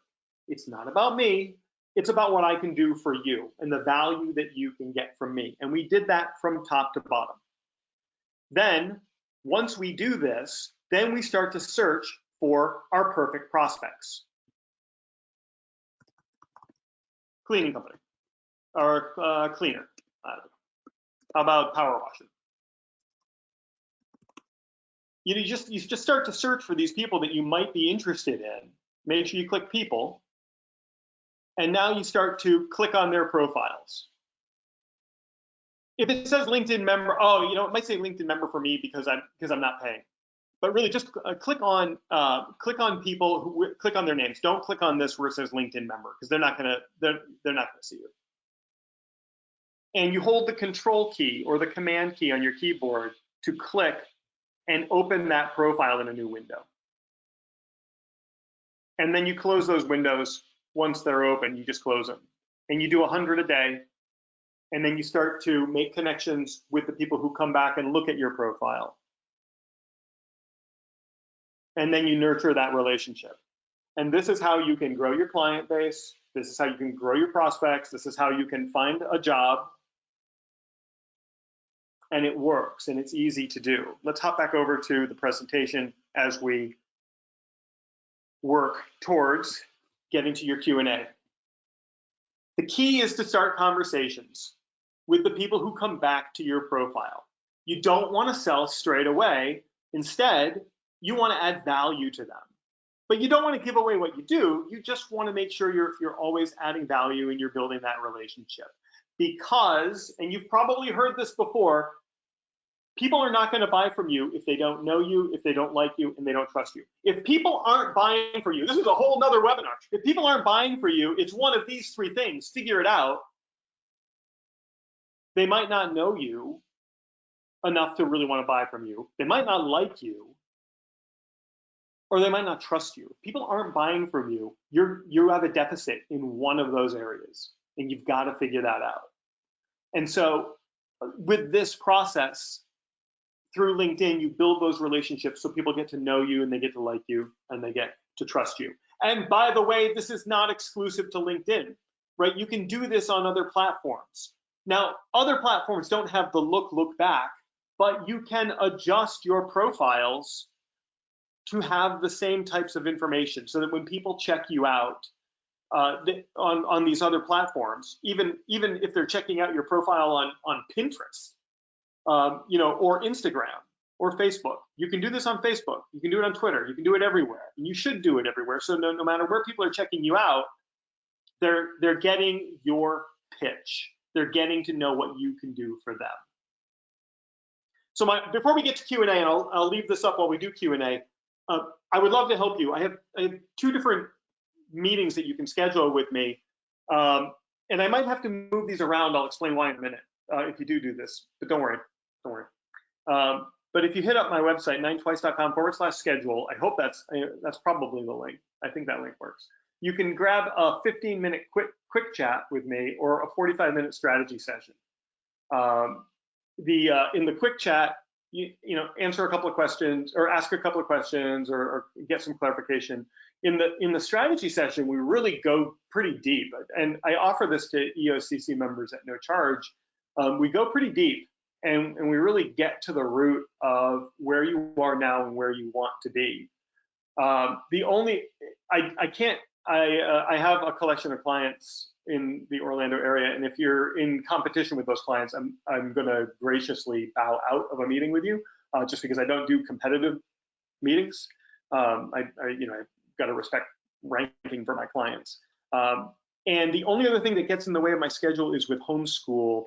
It's not about me, it's about what I can do for you and the value that you can get from me. And we did that from top to bottom. Then, once we do this, then we start to search for our perfect prospects. Cleaning company, or cleaner. I don't know. How about power washing? You just start to search for these people that you might be interested in. Make sure you click people, and now you start to click on their profiles. If it says LinkedIn member, it might say LinkedIn member for me because I'm not paying. But really, just click on people who click on their names. Don't click on this where it says LinkedIn member, because they're not gonna see you. And you hold the control key or the command key on your keyboard to click and open that profile in a new window. And then you close those windows once they're open. You just close them, and you do 100 a day. And then you start to make connections with the people who come back and look at your profile. And then you nurture that relationship. And this is how you can grow your client base. This is how you can grow your prospects. This is how you can find a job. And it works, and it's easy to do. Let's hop back over to the presentation as we work towards getting to your Q&A. The key is to start conversations with the people who come back to your profile. You don't want to sell straight away. Instead, you want to add value to them. But you don't want to give away what you do. You just want to make sure you're always adding value and you're building that relationship. Because, and you've probably heard this before, people are not going to buy from you if they don't know you, if they don't like you, and they don't trust you. If people aren't buying for you, this is a whole nother webinar. If people aren't buying for you, it's one of these three things. Figure it out. They might not know you enough to really want to buy from you. They might not like you, or they might not trust you. If people aren't buying from you, you have a deficit in one of those areas, and you've got to figure that out. And so with this process, through LinkedIn, you build those relationships so people get to know you and they get to like you and they get to trust you. And by the way, this is not exclusive to LinkedIn, right? You can do this on other platforms. Now, other platforms don't have the look back, but you can adjust your profiles to have the same types of information so that when people check you out on these other platforms, even if they're checking out your profile on Pinterest, or Instagram or Facebook, you can do this on Facebook, you can do it on Twitter, you can do it everywhere, and you should do it everywhere. So no matter where people are checking you out, they're getting your pitch. They're getting to know what you can do for them. So before we get to Q&A, and I'll leave this up while we do Q&A, I would love to help you. I have 2 different meetings that you can schedule with me, and I might have to move these around. I'll explain why in a minute if you do this, but don't worry. But if you hit up my website, 9twice.com/schedule, I hope that's probably the link. I think that link works. You can grab a 15-minute quick chat with me or a 45-minute strategy session. In the quick chat, you answer a couple of questions or ask a couple of questions or get some clarification. In the strategy session, we really go pretty deep, and I offer this to EOCC members at no charge. We go pretty deep, and we really get to the root of where you are now and where you want to be. I have a collection of clients in the Orlando area, and if you're in competition with those clients, I'm going to graciously bow out of a meeting with you, just because I don't do competitive meetings. I've got to respect ranking for my clients. And the only other thing that gets in the way of my schedule is with homeschool.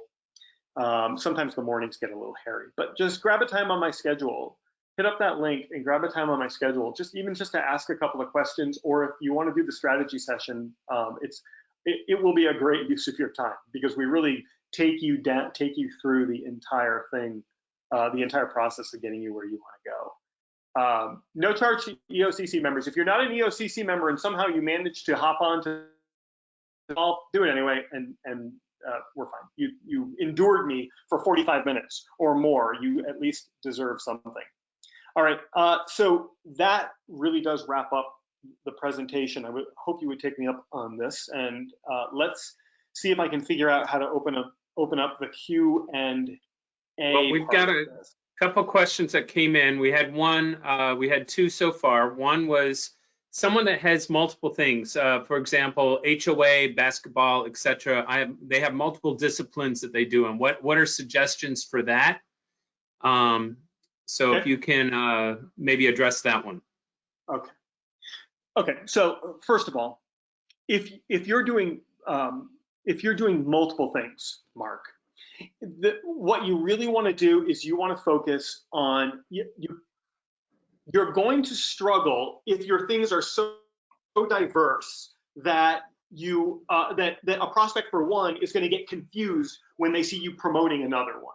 Sometimes the mornings get a little hairy, but just grab a time on my schedule, hit up that link and grab a time on my schedule, just to ask a couple of questions, or if you want to do the strategy session, it will be a great use of your time, because we really take you through the entire thing, the entire process of getting you where you want to go. No charge to EOCC members. If you're not an EOCC member and somehow you manage to hop on to, I'll do it anyway, and we're fine. You endured me for 45 minutes or more. You at least deserve something. All right, so that really does wrap up the presentation. I would hope you would take me up on this, and let's see if I can figure out how to open up the Q&A. Well, we've got a couple questions that came in. We had we had 2 so far. One was someone that has multiple things, for example, HOA, basketball, etc. They have multiple disciplines that they do, and what are suggestions for that? So if you can maybe address that one. Okay. So first of all, if you're doing multiple things, Mark, what you really want to do is you want to focus on you're going to struggle if your things are so diverse that that a prospect for one is going to get confused when they see you promoting another one.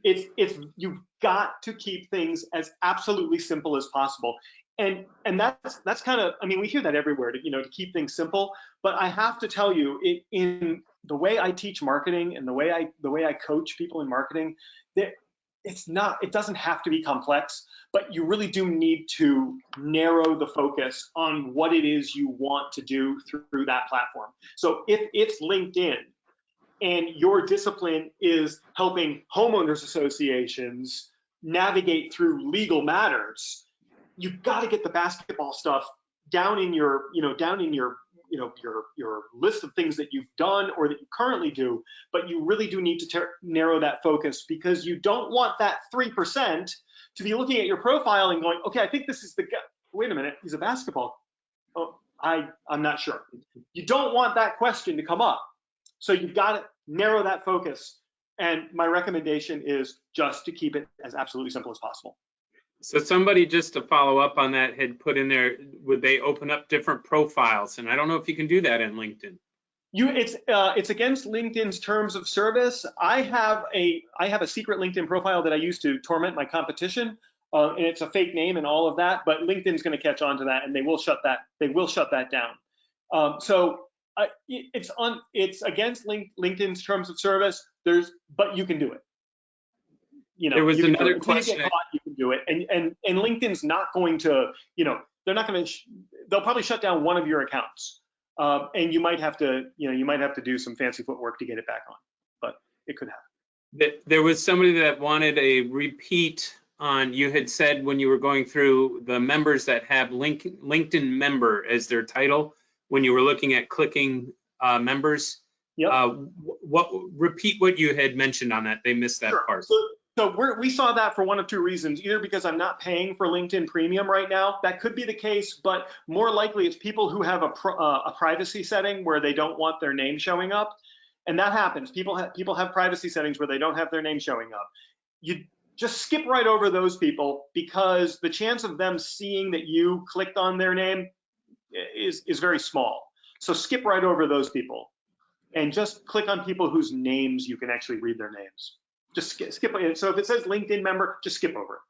You've got to keep things as absolutely simple as possible, and that's kind of, I mean, we hear that everywhere, to keep things simple. But I have to tell you, in the way I teach marketing and the way I coach people in marketing, that it doesn't have to be complex, but you really do need to narrow the focus on what it is you want to do through that platform. So if it's LinkedIn and your discipline is helping homeowners associations navigate through legal matters, you've got to get the basketball stuff down in your, your list of things that you've done or that you currently do, but you really do need to narrow that focus, because you don't want that 3% to be looking at your profile and going, okay, I think this is the guy. Wait a minute, he's a basketball. Oh, I'm not sure. You don't want that question to come up. So you've got to narrow that focus. And my recommendation is just to keep it as absolutely simple as possible. So somebody, just to follow up on that, had put in there, would they open up different profiles? And I don't know if you can do that in LinkedIn. It's against LinkedIn's terms of service. I have a secret LinkedIn profile that I use to torment my competition, and it's a fake name and all of that. But LinkedIn's going to catch on to that, and they will shut that down. So it's against LinkedIn's terms of service. But you can do it. There was another question. Until you get caught, you can do it, and LinkedIn's not going to, they're not going to. They'll probably shut down one of your accounts, and you might have to, do some fancy footwork to get it back on, but it could happen. There was somebody that wanted a repeat on. You had said when you were going through the members that have LinkedIn member as their title, when you were looking at clicking members. Yep. Repeat what you had mentioned on that. They missed that part. So we saw that for one of two reasons. Either because I'm not paying for LinkedIn Premium right now, that could be the case, but more likely it's people who have a privacy setting where they don't want their name showing up, and that happens. People have privacy settings where they don't have their name showing up. You just skip right over those people, because the chance of them seeing that you clicked on their name is very small. So skip right over those people, and just click on people whose names you can actually read their names. Just skip it. So if it says LinkedIn member, just skip over it.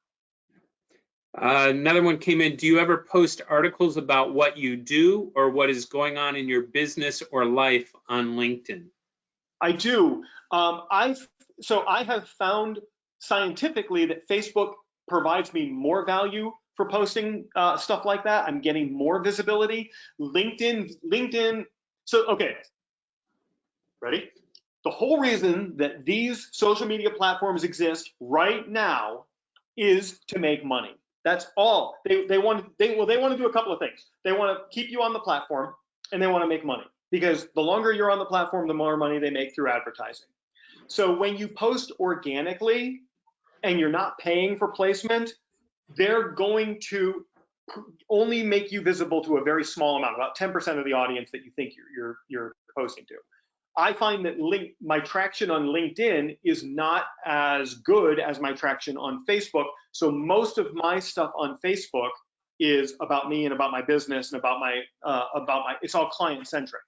Another one came in. Do you ever post articles about what you do or what is going on in your business or life on LinkedIn? I do. I have found scientifically that Facebook provides me more value for posting stuff like that. I'm getting more visibility. LinkedIn. So, okay, ready? The whole reason that these social media platforms exist right now is to make money. That's all. They want to do a couple of things. They want to keep you on the platform, and they want to make money, because the longer you're on the platform, the more money they make through advertising. So when you post organically and you're not paying for placement, they're going to only make you visible to a very small amount, about 10% of the audience that you think you're posting to. I find that my traction on LinkedIn is not as good as my traction on Facebook. So most of my stuff on Facebook is about me and about my business and about my it's all client centric.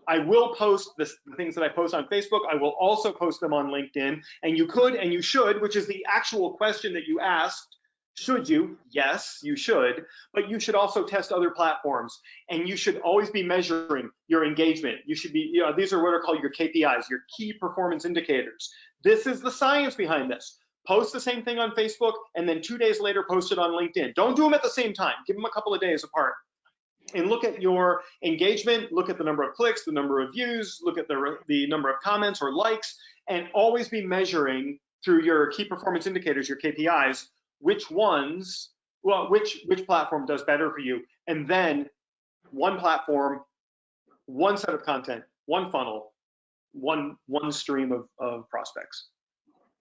I will post the things that I post on Facebook. I will also post them on LinkedIn. And you could and you should, which is the actual question that you asked. Should you? Yes, you should. But you should also test other platforms. And you should always be measuring your engagement. You should be, these are what are called your KPIs, your key performance indicators. This is the science behind this. Post the same thing on Facebook, and then 2 days later, post it on LinkedIn. Don't do them at the same time. Give them a couple of days apart. And look at your engagement, look at the number of clicks, the number of views, look at the number of comments or likes, and always be measuring through your key performance indicators, your KPIs, which platform does better for you. And then one platform, one set of content, one funnel, one stream of prospects.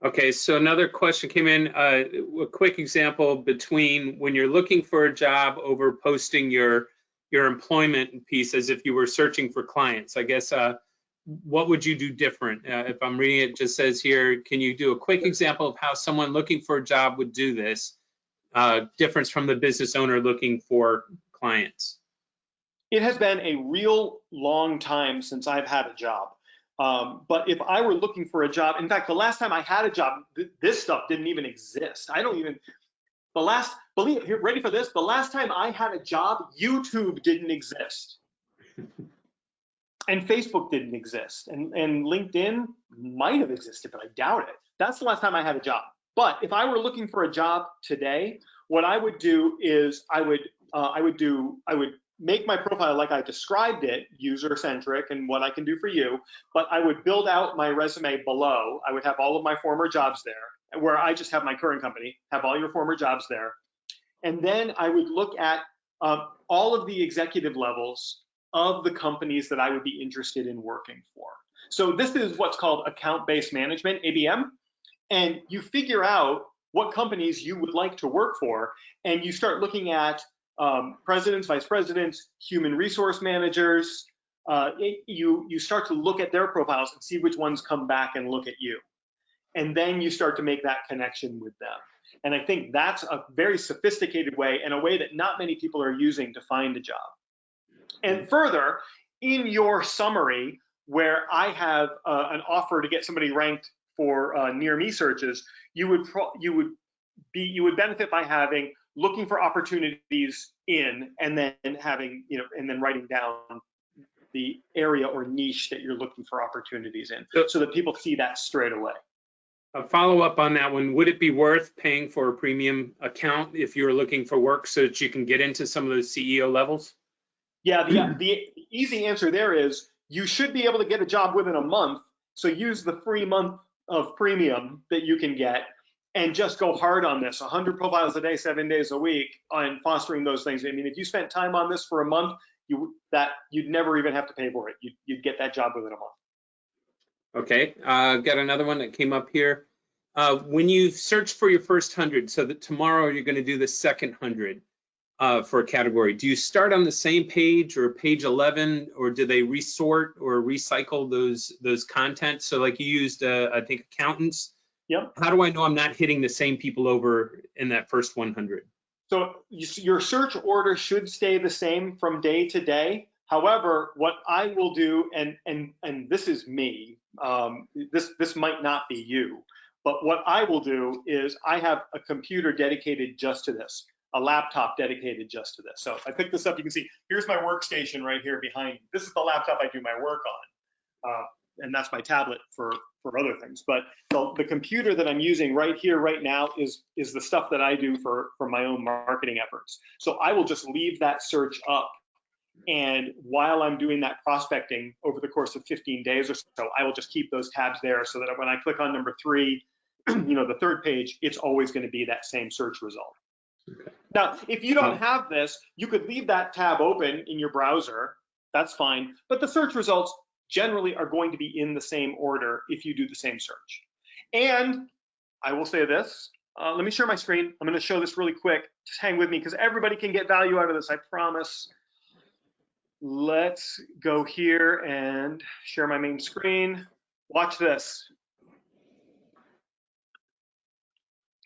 Okay, so another question came in, a quick example between when you're looking for a job over posting your employment piece as if you were searching for clients. I guess, what would you do different? If I'm reading it just says here, can you do a quick example of how someone looking for a job would do this, difference from the business owner looking for clients? It has been a real long time since I've had a job. But if I were looking for a job, in fact, the last time I had a job, this stuff didn't even exist. Ready for this? The last time I had a job, YouTube didn't exist. And Facebook didn't exist. And LinkedIn might have existed, but I doubt it. That's the last time I had a job. But if I were looking for a job today, what I would do is I would make my profile like I described it, user-centric and what I can do for you, but I would build out my resume below. I would have all of my former jobs there, where I just have my current company, have all your former jobs there. And then I would look at all of the executive levels of the companies that I would be interested in working for. So this is what's called account-based management, ABM, and you figure out what companies you would like to work for, and you start looking at presidents, vice presidents, human resource managers. You start to look at their profiles and see which ones come back and look at you. And then you start to make that connection with them. And I think that's a very sophisticated way, and a way that not many people are using to find a job. And further, in your summary, where I have an offer to get somebody ranked for near me searches, you would benefit by having looking for opportunities in, and then having, and then writing down the area or niche that you're looking for opportunities in, so that people see that straight away. A follow up on that one, would it be worth paying for a premium account if you're looking for work so that you can get into some of those CEO levels? Yeah, the easy answer there is you should be able to get a job within a month. So use the free month of premium that you can get and just go hard on this. 100 profiles a day, 7 days a week on fostering those things. I mean, if you spent time on this for a month, you'd never even have to pay for it. You'd get that job within a month. Okay, I've got another one that came up here. When you search for your first 100, so that tomorrow you're going to do the second 100 for a category, do you start on the same page or page 11, or do they resort or recycle those content? So like you used, I think, accountants. Yep. How do I know I'm not hitting the same people over in that first 100? So your search order should stay the same from day to day. However, what I will do, and this is me, this might not be you, but what I will do is I have a computer dedicated just to this, a laptop dedicated just to this. So if I pick this up, you can see here's my workstation right here behind me. This is the laptop I do my work on, and that's my tablet for other things. But the computer that I'm using right here, right now, is the stuff that I do for my own marketing efforts. So I will just leave that search up. And while I'm doing that prospecting over the course of 15 days or so, I will just keep those tabs there so that when I click on number 3, the third page, it's always going to be that same search result. Okay. Now, if you don't have this, you could leave that tab open in your browser. That's fine. But the search results generally are going to be in the same order if you do the same search. And I will say this. Let me share my screen. I'm going to show this really quick. Just hang with me because everybody can get value out of this, I promise. Let's go here and share my main screen. Watch this.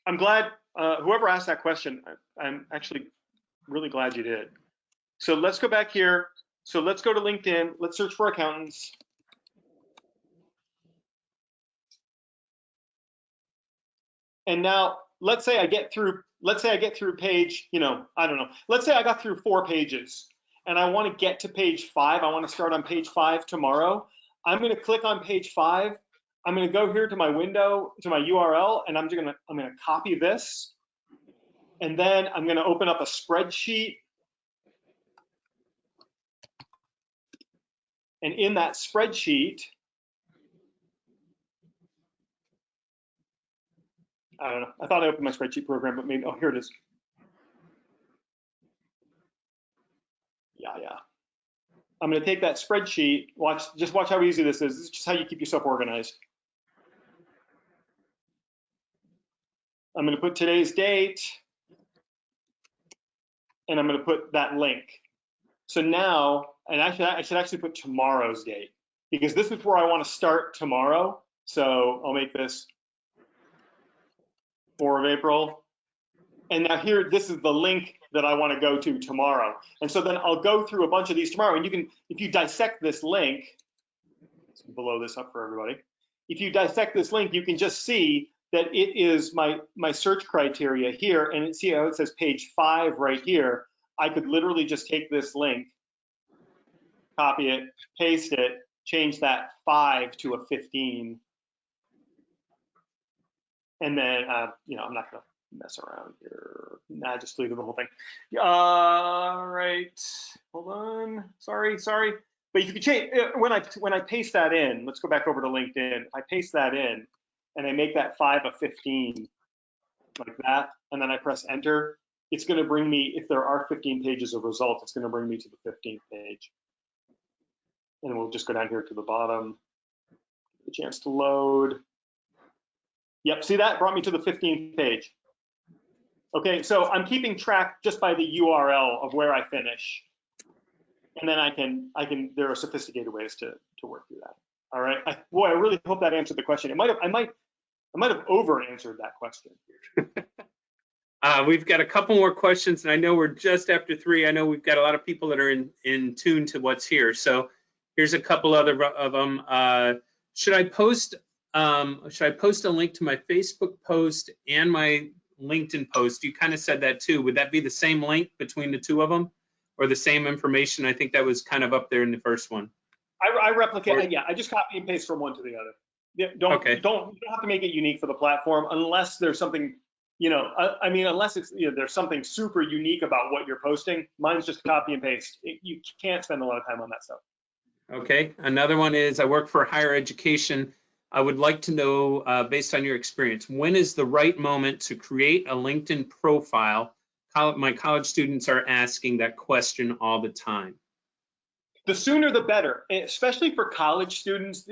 I'm glad, whoever asked that question, I'm actually really glad you did. So let's go back here. So let's go to LinkedIn. Let's search for accountants. And now let's say I get through page, I don't know. Let's say I got through 4 pages. And I want to get to page 5. I want to start on page 5 tomorrow. I'm going to click on page 5. I'm going to go here to my window, to my URL, and I'm going to copy this. And then I'm going to open up a spreadsheet. And in that spreadsheet, I don't know. I thought I opened my spreadsheet program, but maybe, oh, here it is. Yeah. I'm going to take that spreadsheet. Just watch how easy this is. This is just how you keep yourself organized. I'm going to put today's date, and I'm going to put that link. So now, and I should actually put tomorrow's date, because this is where I want to start tomorrow. So I'll make this 4 of April. And now here, this is the link that I want to go to tomorrow. And so then I'll go through a bunch of these tomorrow. And you can, if you dissect this link, let's blow this up for everybody. If you dissect this link, you can just see that it is my search criteria here. And see how it says page 5 right here. I could literally just take this link, copy it, paste it, change that 5 to a 15. And then, I'm not going to mess around here. Nah, just leave the whole thing. All right, hold on. Sorry. But you can change when I paste that in. Let's go back over to LinkedIn. I paste that in, and I make that 5 a 15 like that, and then I press enter. it's going to bring me, if there are 15 pages of results, it's going to bring me to the 15th page. And we'll just go down here to the bottom, a chance to load. Yep, see that brought me to the 15th page. Okay, so I'm keeping track just by the URL of where I finish. And then I can, there are sophisticated ways to work through that. All right, boy, I really hope that answered the question. I might have over answered that question. We've got a couple more questions, and I know we're just after 3. I know we've got a lot of people that are in tune to what's here. So here's a couple other of them. Should I post a link to my Facebook post and my LinkedIn post? You kind of said that too. Would that be the same link between the two of them, or the same information? I think that was kind of up there in the first one. I replicate. Yeah, I just copy and paste from one to the other. Yeah, don't have to make it unique for the platform unless there's something, you know. I mean, unless it's, you know, there's something super unique about what you're posting. Mine's just copy and paste. You can't spend a lot of time on that stuff. Okay. Another one is, I work for higher education. I would like to know, based on your experience, when is the right moment to create a LinkedIn profile? My college students are asking that question all the time. The sooner the better, especially for college students.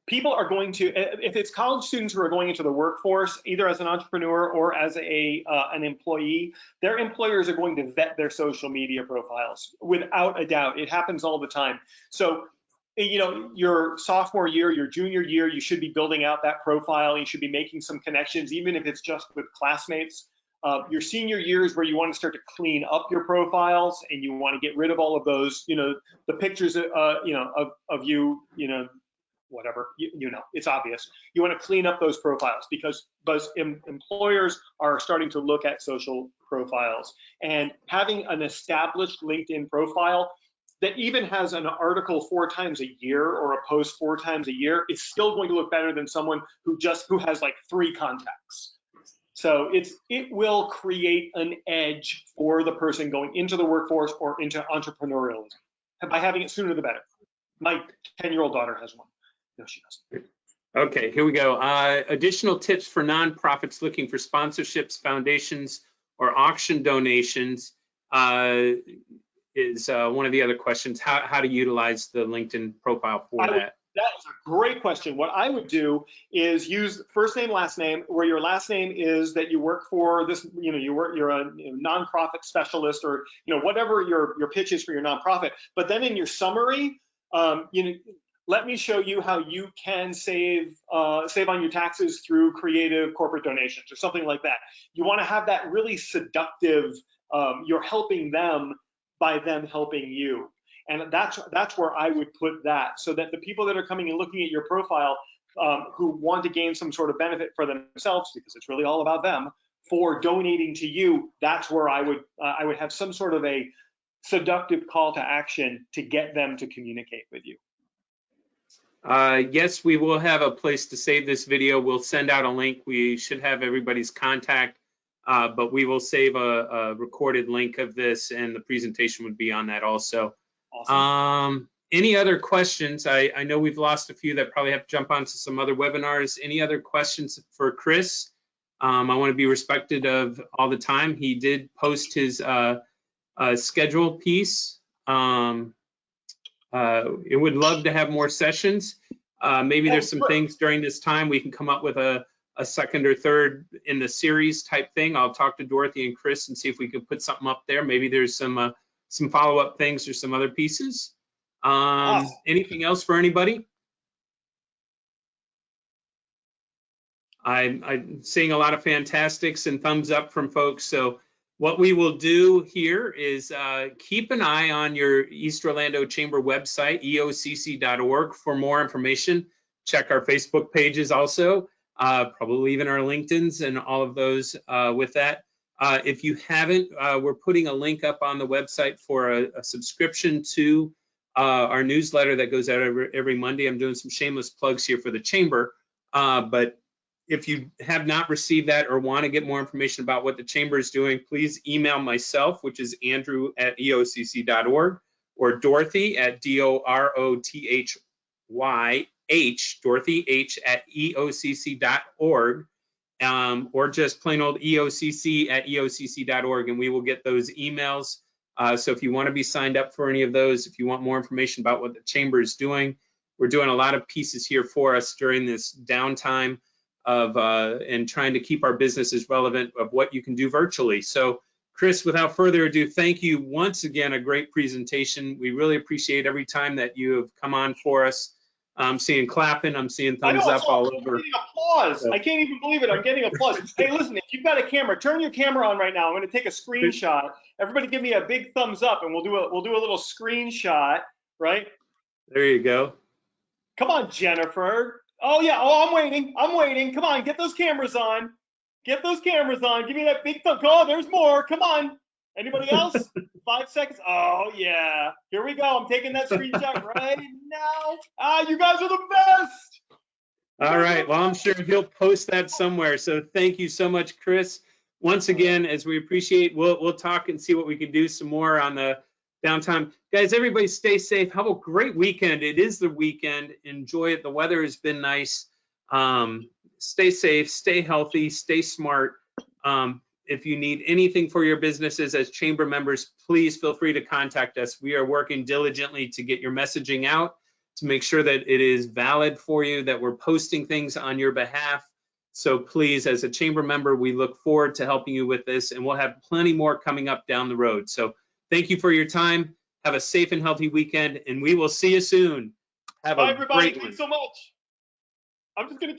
People are going to, if it's college students who are going into the workforce, either as an entrepreneur or as an employee, their employers are going to vet their social media profiles without a doubt. It happens all the time. So, you know, your sophomore year, your junior year, you should be building out that profile. You should be making some connections, even if it's just with classmates. Your senior years, where you want to start to clean up your profiles and you want to get rid of all of those, you know, the pictures, you know, of you, you know, whatever, you know, it's obvious. You want to clean up those profiles because employers are starting to look at social profiles, and having an established LinkedIn profile that even has an article 4 times a year or a post 4 times a year is still going to look better than someone who has like 3 contacts. So it will create an edge for the person going into the workforce or into entrepreneurialism by having it sooner the better. My 10-year-old daughter has one. No, she doesn't. Okay, here we go. Additional tips for nonprofits looking for sponsorships, foundations, or auction donations is one of the other questions. How to utilize the LinkedIn profile for that? That is a great question. What I would do is use first name, last name, where your last name is that you work for this, you know, you're a nonprofit specialist, or, you know, whatever your pitch is for your nonprofit. But then in your summary, you know, let me show you how you can save on your taxes through creative corporate donations or something like that. You want to have that really seductive, you're helping them by them helping you. And that's where I would put that, so that the people that are coming and looking at your profile, who want to gain some sort of benefit for themselves, because it's really all about them, for donating to you, that's where I would have some sort of a seductive call to action to get them to communicate with you. Yes, we will have a place to save this video. We'll send out a link. We should have everybody's contact, but we will save a recorded link of this, and the presentation would be on that also. Awesome. Any other questions? I know we've lost a few that probably have to jump onto some other webinars. Any other questions for Chris? I want to be respected of all the time. He did post his schedule piece. It would love to have more sessions. Maybe there's some things during this time we can come up with a second or third in the series type thing. I'll talk to Dorothy and Chris and see if we could put something up there. Maybe there's some follow-up things or some other pieces. Anything else for anybody? I'm seeing a lot of fantastics and thumbs up from folks. So what we will do here is keep an eye on your East Orlando Chamber website, eocc.org, for more information. Check our Facebook pages also, probably even our LinkedIn's and all of those with that. If you haven't, we're putting a link up on the website for a subscription to our newsletter that goes out every Monday. I'm doing some shameless plugs here for the Chamber, but if you have not received that or want to get more information about what the Chamber is doing, please email myself, which is andrew@eocc.org, or Dorothy at DOROTHYH, Dorothy H @eocc.org. or just plain old eocc@eocc.org, and we will get those emails. So if you want to be signed up for any of those, if you want more information about what the chamber is doing, we're doing a lot of pieces here for us during this downtime of and trying to keep our businesses relevant of what you can do virtually. So Chris, without further ado, thank you once again, a great presentation. We really appreciate every time that you have come on for us. I'm seeing clapping, I'm seeing thumbs up all over. I'm getting applause. So. I can't even believe it. I'm getting applause. Hey, listen, if you've got a camera, turn your camera on right now. I'm going to take a screenshot. Everybody give me a big thumbs up, and we'll do a little screenshot, right? There you go. Come on, Jennifer. Oh, yeah. Oh, I'm waiting. I'm waiting. Come on, get those cameras on. Get those cameras on. Give me that big thumb. Oh, there's more. Come on. Anybody else? 5 seconds. Oh, yeah. Here we go. I'm taking that screenshot right now. Ah, you guys are the best. All right. Well, I'm sure he'll post that somewhere. So thank you so much, Chris. Once again, as we appreciate, we'll talk and see what we can do some more on the downtime. Guys, everybody stay safe. Have a great weekend. It is the weekend. Enjoy it. The weather has been nice. Stay safe, stay healthy, stay smart. If you need anything for your businesses as chamber members, please feel free to contact us. We are working diligently to get your messaging out, to make sure that it is valid for you, that we're posting things on your behalf. So please, as a chamber member, we look forward to helping you with this, and we'll have plenty more coming up down the road. So thank you for your time. Have a safe and healthy weekend, and we will see you soon. Have Bye, a everybody. great one. Thanks so much. I'm just going to keep